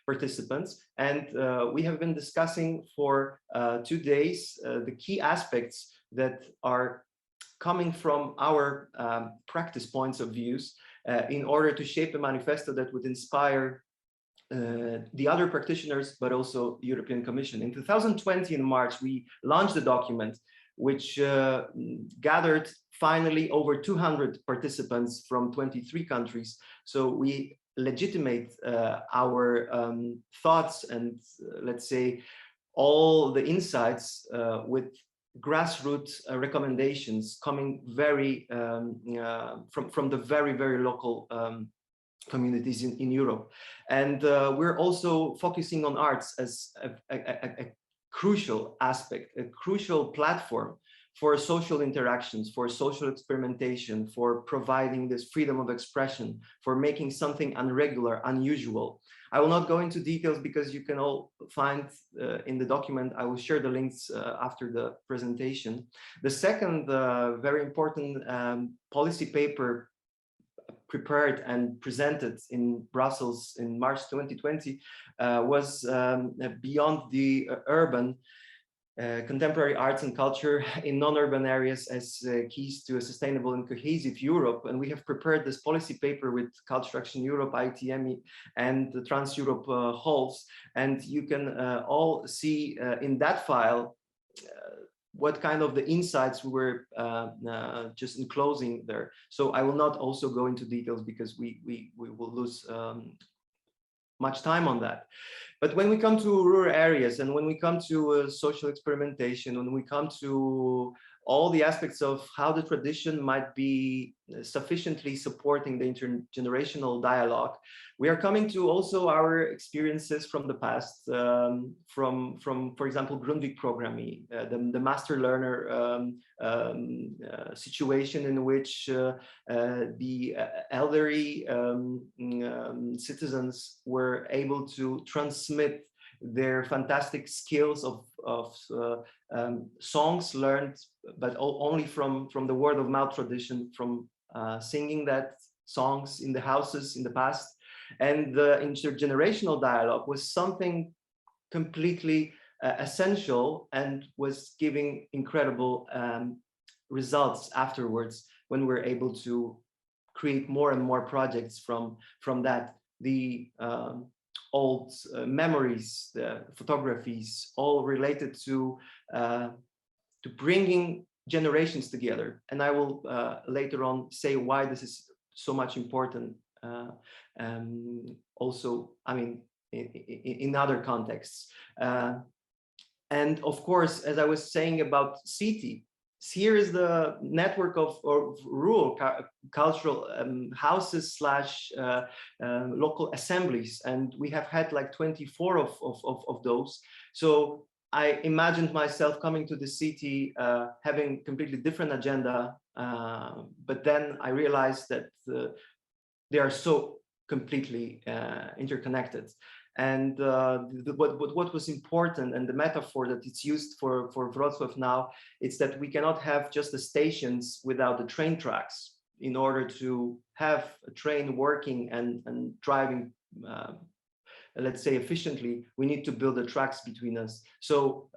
S8: participants. And we have been discussing for 2 days the key aspects that are coming from our practice points of views in order to shape a manifesto that would inspire the other practitioners, but also European Commission. In 2020, in March, we launched a document which gathered finally over 200 participants from 23 countries. So we legitimate our thoughts and let's say all the insights with grassroots recommendations coming very from the very local communities in Europe. And we're also focusing on arts as a crucial aspect, a crucial platform for social interactions, for social experimentation, for providing this freedom of expression, for making something unregular, unusual. I will not go into details because you can all find in the document. I will share the links after the presentation. The second very important policy paper prepared and presented in Brussels in March 2020 was Beyond the Urban, Contemporary Arts and Culture in Non-Urban Areas as Keys to a Sustainable and Cohesive Europe. And we have prepared this policy paper with Culture Action Europe, ITM, and the Trans-Europe halls. And you can all see in that file what kind of the insights we were just enclosing there. So I will not also go into details because we will lose much time on that. But when we come to rural areas and when we come to social experimentation, when we come to all the aspects of how the tradition might be sufficiently supporting the intergenerational dialogue, we are coming to also our experiences from the past, from for example, Grundtvig programming, the master learner situation in which the elderly citizens were able to transmit their fantastic skills of songs learned, but only from the word of mouth tradition, from singing that songs in the houses in the past. And the intergenerational dialogue was something completely essential and was giving incredible results afterwards when we're able to create more and more projects from that. The old memories, the photographies, all related to bringing generations together. And I will later on say why this is so much important. Also, I mean, in other contexts. And of course, as I was saying about city, here is the network of rural cultural houses slash local assemblies, and we have had like 24 of those. So I imagined myself coming to the city having completely different agenda, but then I realized that they are so completely interconnected. And what was important, and the metaphor that it's used for Wrocław now, it's that we cannot have just the stations without the train tracks. In order to have a train working and driving, let's say, efficiently, we need to build the tracks between us. So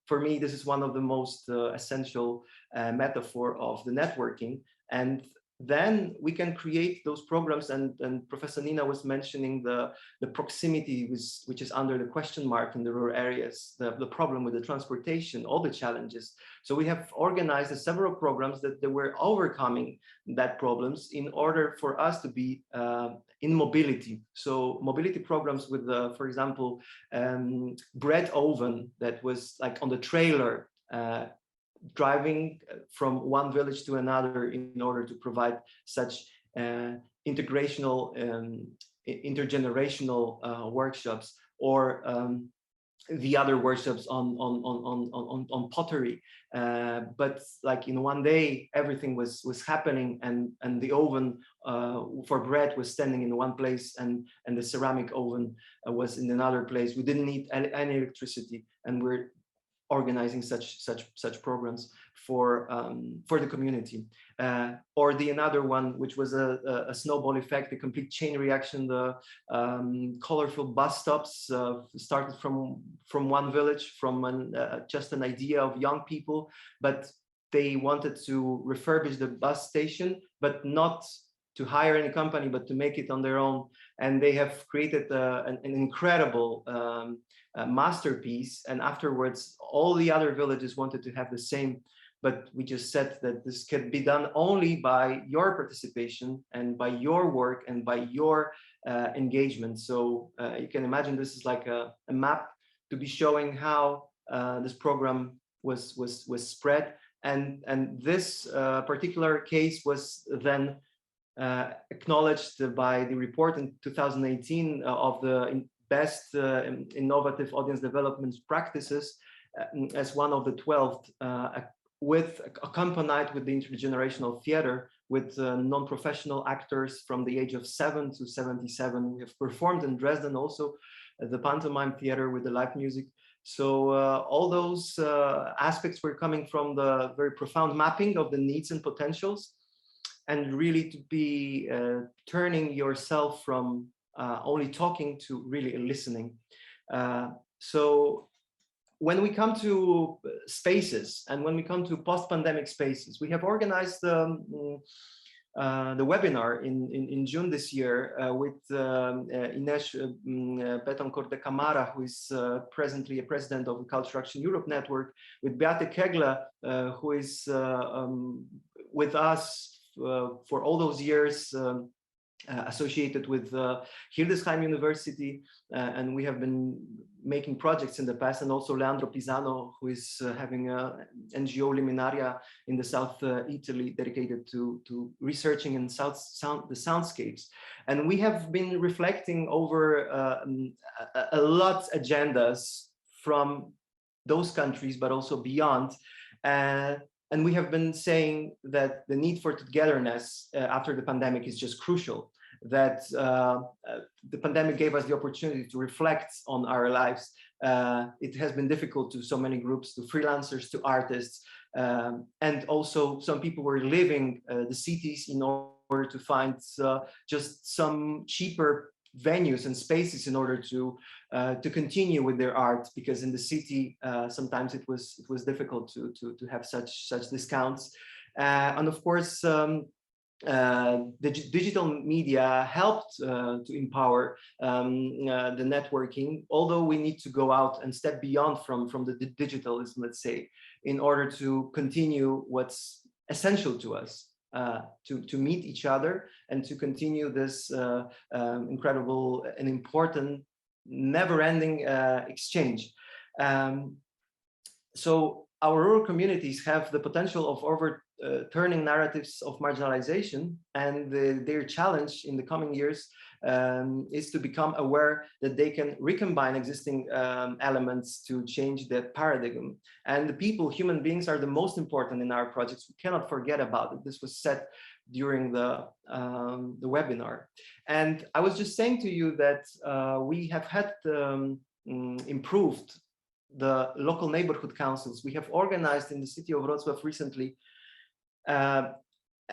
S8: for me, this is one of the most essential metaphor of the networking. And then we can create those programs, and Professor Nina was mentioning the proximity, which is under the question mark in the rural areas, the problem with the transportation, all the challenges. So we have organized several programs that were overcoming that problems in order for us to be in mobility. So mobility programs with, for example, bread oven that was like on the trailer, driving from one village to another in order to provide such intergenerational workshops, or the other workshops on pottery. But like in one day, everything was happening, and the oven for bread was standing in one place, and the ceramic oven was in another place. We didn't need any electricity, and we're organizing such programs for the community. Or another one, which was a snowball effect, a complete chain reaction. The colorful bus stops started from one village, from just an idea of young people, but they wanted to refurbish the bus station, but not to hire any company, but to make it on their own. And they have created an incredible masterpiece. And afterwards, all the other villages wanted to have the same, but we just said that this can be done only by your participation and by your work and by your engagement. So you can imagine this is like a map to be showing how this program was spread. And this particular case was then acknowledged by the report in 2018 of the best innovative audience development practices as one of the 12, accompanied with the intergenerational theater, with non-professional actors from the age of 7 to 77. We have performed in Dresden also at the pantomime theater with the live music. So all those aspects were coming from the very profound mapping of the needs and potentials, and really to be turning yourself from only talking to really listening. So when we come to spaces, and when we come to post-pandemic spaces, we have organized the webinar in June this year with Ines Betancourt de Camara, who is presently a president of the Cultural Action Europe Network, with MetaKLuB, who is with us for all those years, associated with Hildesheim University, and we have been making projects in the past, and also Leandro Pisano, who is having a NGO Liminaria in the South Italy, dedicated to researching in the soundscapes. And we have been reflecting over a lot agendas from those countries, but also beyond. And we have been saying that the need for togetherness after the pandemic is just crucial, that the pandemic gave us the opportunity to reflect on our lives. It has been difficult to so many groups, to freelancers, to artists, and also some people were leaving the cities in order to find just some cheaper venues and spaces in order to continue with their art, because in the city sometimes it was difficult to have such discounts. And of course, the digital media helped to empower the networking, although we need to go out and step beyond from the digitalism, let's say, in order to continue what's essential to us. To meet each other and to continue this incredible and important, never-ending exchange. So our rural communities have the potential of over turning narratives of marginalization, and their challenge in the coming years is to become aware that they can recombine existing elements to change that paradigm. And the people, human beings, are the most important in our projects. We cannot forget about it. This was said during the webinar. And I was just saying to you that we have had improved the local neighborhood councils. We have organized in the city of Wrocław recently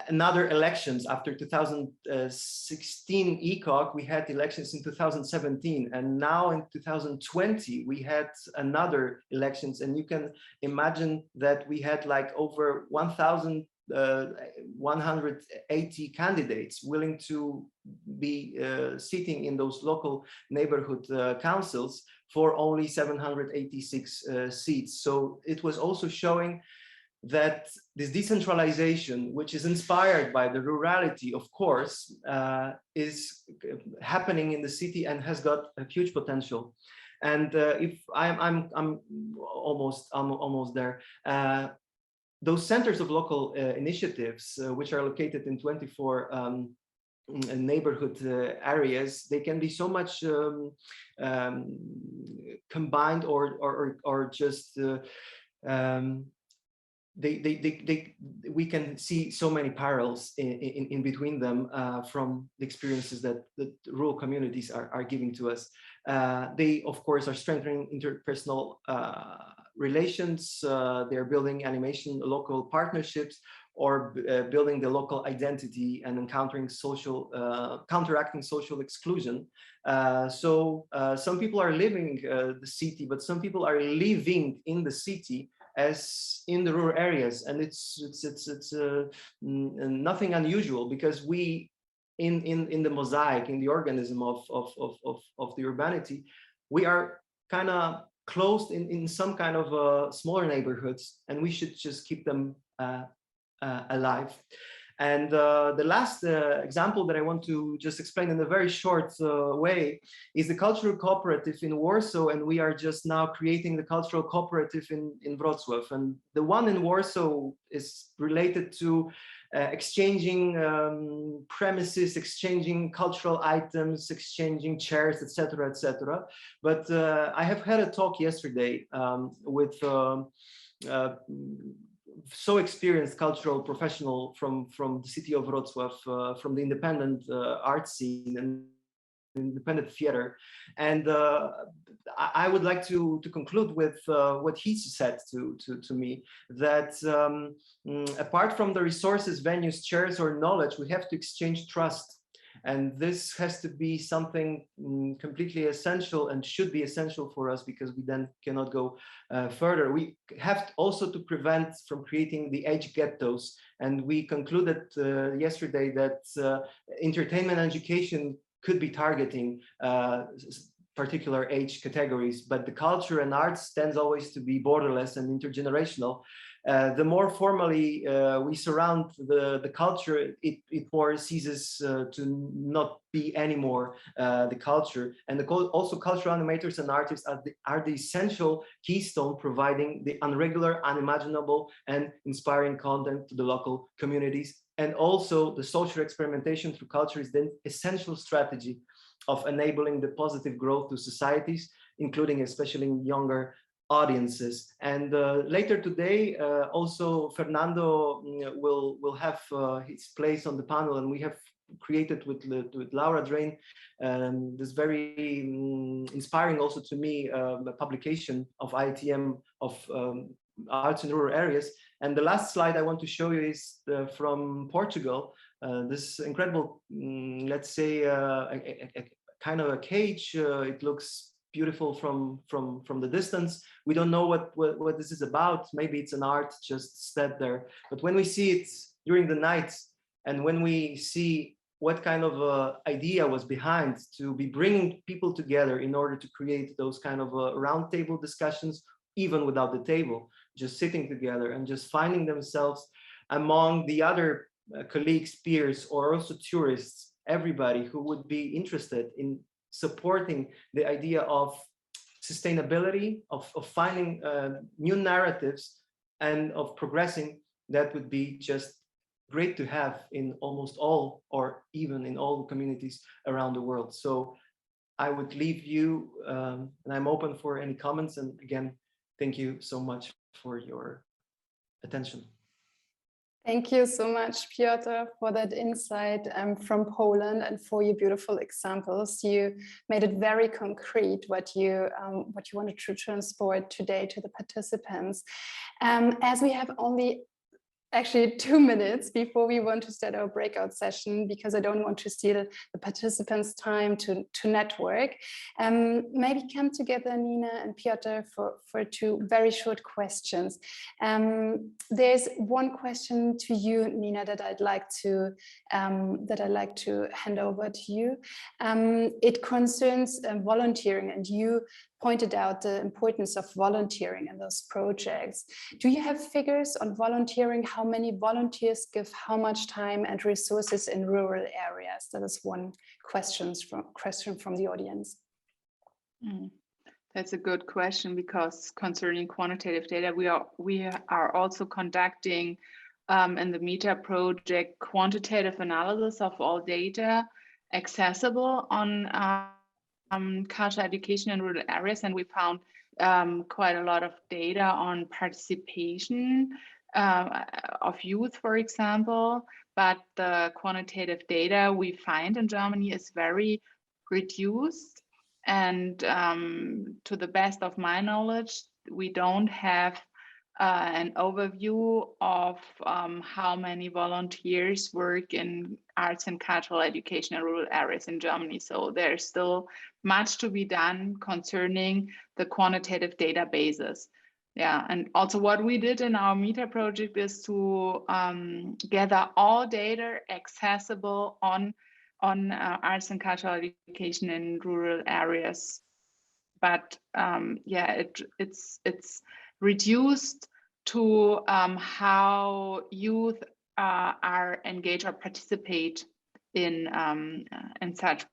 S8: another elections after 2016 ECOG. We had elections in 2017, and now in 2020 we had another elections, and you can imagine that we had like over 1,180 candidates willing to be sitting in those local neighborhood councils for only 786 seats. So it was also showing that this decentralization, which is inspired by the rurality, of course, is happening in the city and has got a huge potential. And if I'm almost there. Those centers of local initiatives, which are located in 24 neighborhood areas, they can be so much combined or just we can see so many parallels in between them from the experiences that the rural communities are giving to us. They, of course, are strengthening interpersonal relations. They're building animation, local partnerships, or building the local identity and encountering counteracting social exclusion. So some people are living the city, but some people are living in the city as in the rural areas, and it's nothing unusual, because we in the mosaic, in the organism of the urbanity, we are kind of closed in some kind of smaller neighborhoods, and we should just keep them alive. And the last example that I want to just explain in a very short way is the cultural cooperative in Warsaw, and we are just now creating the cultural cooperative in Wrocław. And the one in Warsaw is related to exchanging premises, exchanging cultural items, exchanging chairs, etc., etc. But I have had a talk yesterday with so experienced cultural professional from the city of Wrocław, from the independent art scene and independent theater, and I would like to conclude with what he said to me, that apart from the resources, venues, chairs, or knowledge, we have to exchange trust. And this has to be something completely essential and should be essential for us, because we then cannot go further. We have also to prevent from creating the age ghettos. And we concluded yesterday that entertainment and education could be targeting particular age categories, but the culture and arts tends always to be borderless and intergenerational. The more formally we surround the culture, it more ceases to not be anymore the culture. And also cultural animators and artists are the essential keystone, providing the unregular, unimaginable, and inspiring content to the local communities. And also the social experimentation through culture is the essential strategy of enabling the positive growth to societies, including especially younger audiences. And later today, also Fernando will have his place on the panel, and we have created with Laura Drain this very inspiring, also to me, publication of ITM of arts in rural areas. And the last slide I want to show you is from Portugal. This incredible, let's say, a kind of a cage. It looks beautiful from the distance. We don't know what this is about. Maybe it's an art just set there. But when we see it during the night, and when we see what kind of idea was behind to be bringing people together in order to create those kind of roundtable discussions, even without the table, just sitting together and just finding themselves among the other colleagues, peers, or also tourists, everybody who would be interested in supporting the idea of sustainability, of finding new narratives, and of progressing that would be just great to have in almost all, or even in all communities around the world. So I would leave you, and I'm open for any comments. And again, thank you so much for your attention.
S3: Thank you so much, Piotr, for that insight from Poland and for your beautiful examples. You made it very concrete what you wanted to transport today to the participants. As we have only actually 2 minutes before we want to start our breakout session, because I don't want to steal the participants' time to network. Maybe come together, Nina and Piotr, for 2 very short questions. There's one question to you, Nina, that I'd like to hand over to you. It concerns volunteering, and you pointed out the importance of volunteering in those projects. Do you have figures on volunteering? How many volunteers give how much time and resources in rural areas? That is one question from the audience.
S7: That's a good question, because concerning quantitative data, we are also conducting in the META project quantitative analysis of all data accessible on cultural education in rural areas, and we found quite a lot of data on participation of youth, for example, but the quantitative data we find in Germany is very reduced, and to the best of my knowledge, we don't have an overview of how many volunteers work in arts and cultural education in rural areas in Germany. So there's still much to be done concerning the quantitative databases. Yeah, and also what we did in our META project is to gather all data accessible on arts and cultural education in rural areas. But yeah, it's reduced to how youth are engaged or participate in such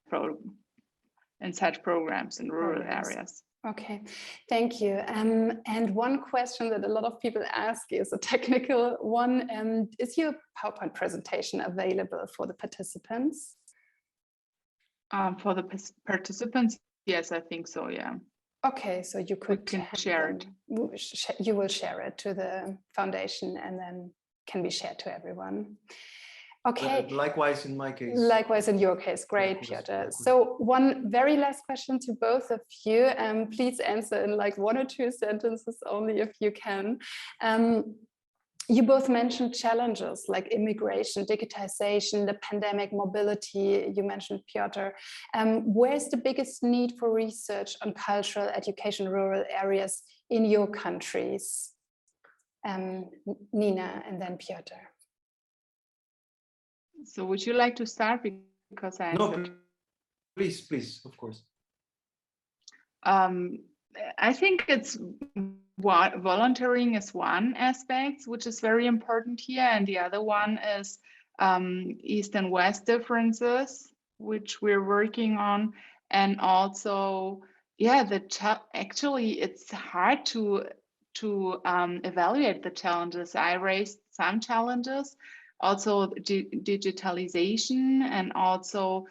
S7: programs in rural areas.
S3: Okay, thank you. And one question that a lot of people ask is a technical one. Is your PowerPoint presentation available for the participants?
S7: For the participants, yes, I think so, yeah.
S3: Okay, so you could
S7: share it.
S3: You will share it to the foundation and then can be shared to everyone. Okay.
S8: Likewise in my case.
S3: Likewise in your case. Great, Piotr. So one very last question to both of you. Please answer in like 1 or 2 sentences only if you can. You both mentioned challenges like immigration, digitization, the pandemic, mobility. You mentioned, Piotr. Where's the biggest need for research on cultural education in rural areas in your countries? Nina and then Piotr.
S7: So would you like to start? Because I
S8: No, please, of course.
S7: I think it's volunteering is one aspect which is very important here, and the other one is East and West differences, which we're working on, and also, yeah, actually it's hard to evaluate the challenges. I raised some challenges, also digitalization, and also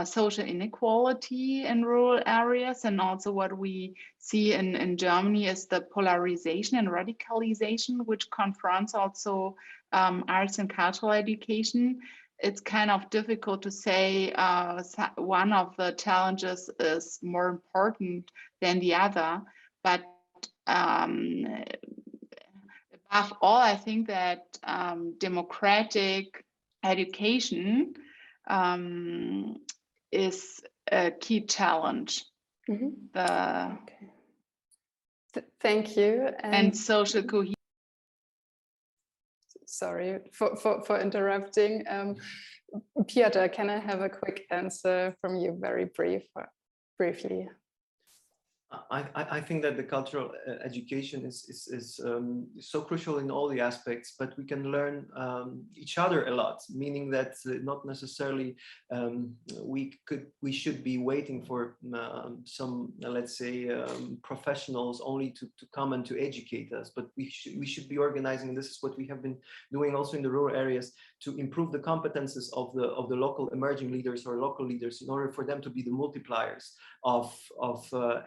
S7: social inequality in rural areas, and also what we see in Germany is the polarization and radicalization, which confronts also arts and cultural education. It's kind of difficult to say one of the challenges is more important than the other, but above all, I think that democratic education is a key challenge.
S3: Okay. Thank you.
S7: And social cohesion.
S3: Sorry for interrupting. Piotr, can I have a quick answer from you, very briefly?
S8: I think that the cultural education is so crucial in all the aspects, but we can learn each other a lot, meaning that not necessarily we should be waiting for some, let's say, professionals only to come and to educate us, but we should be organizing, and this is what we have been doing also in the rural areas, to improve the competences of the local emerging leaders or local leaders in order for them to be the multipliers of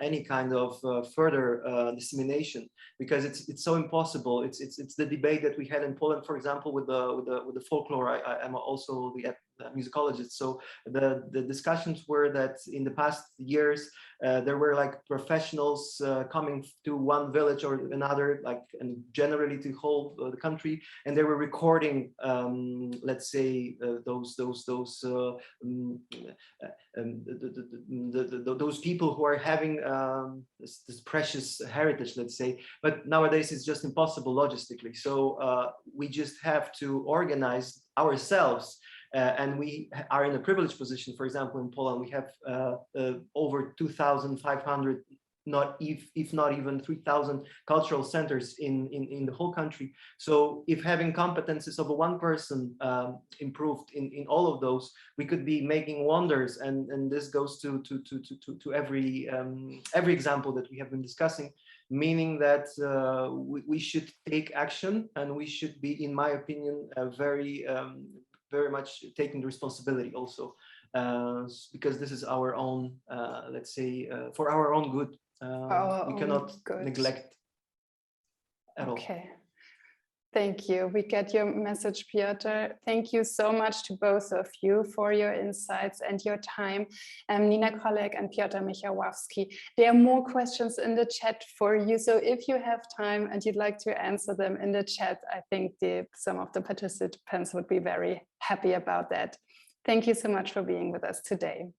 S8: any kind of further dissemination, because it's so impossible. It's the debate that we had in Poland, for example, with the folklore. I am also the musicologist, so the discussions were that in the past years there were like professionals coming to one village or another, like, and generally to whole the country, and they were recording let's say those people who are having this precious heritage, let's say. But nowadays it's just impossible logistically, so we just have to organize ourselves. And we are in a privileged position. For example, in Poland, we have over 2,500, if not even 3,000 cultural centers in the whole country. So if having competences of one person improved in all of those, we could be making wonders. And this goes to every example that we have been discussing, meaning that we should take action, and we should be, in my opinion, very much taking the responsibility also, because this is our own, let's say, for our own good. We cannot neglect at all.
S3: Okay. Thank you. We get your message, Piotr. Thank you so much to both of you for your insights and your time. Nina Kolleck and Piotr Michałowski. There are more questions in the chat for you. So if you have time and you'd like to answer them in the chat, I think some of the participants would be very happy about that. Thank you so much for being with us today.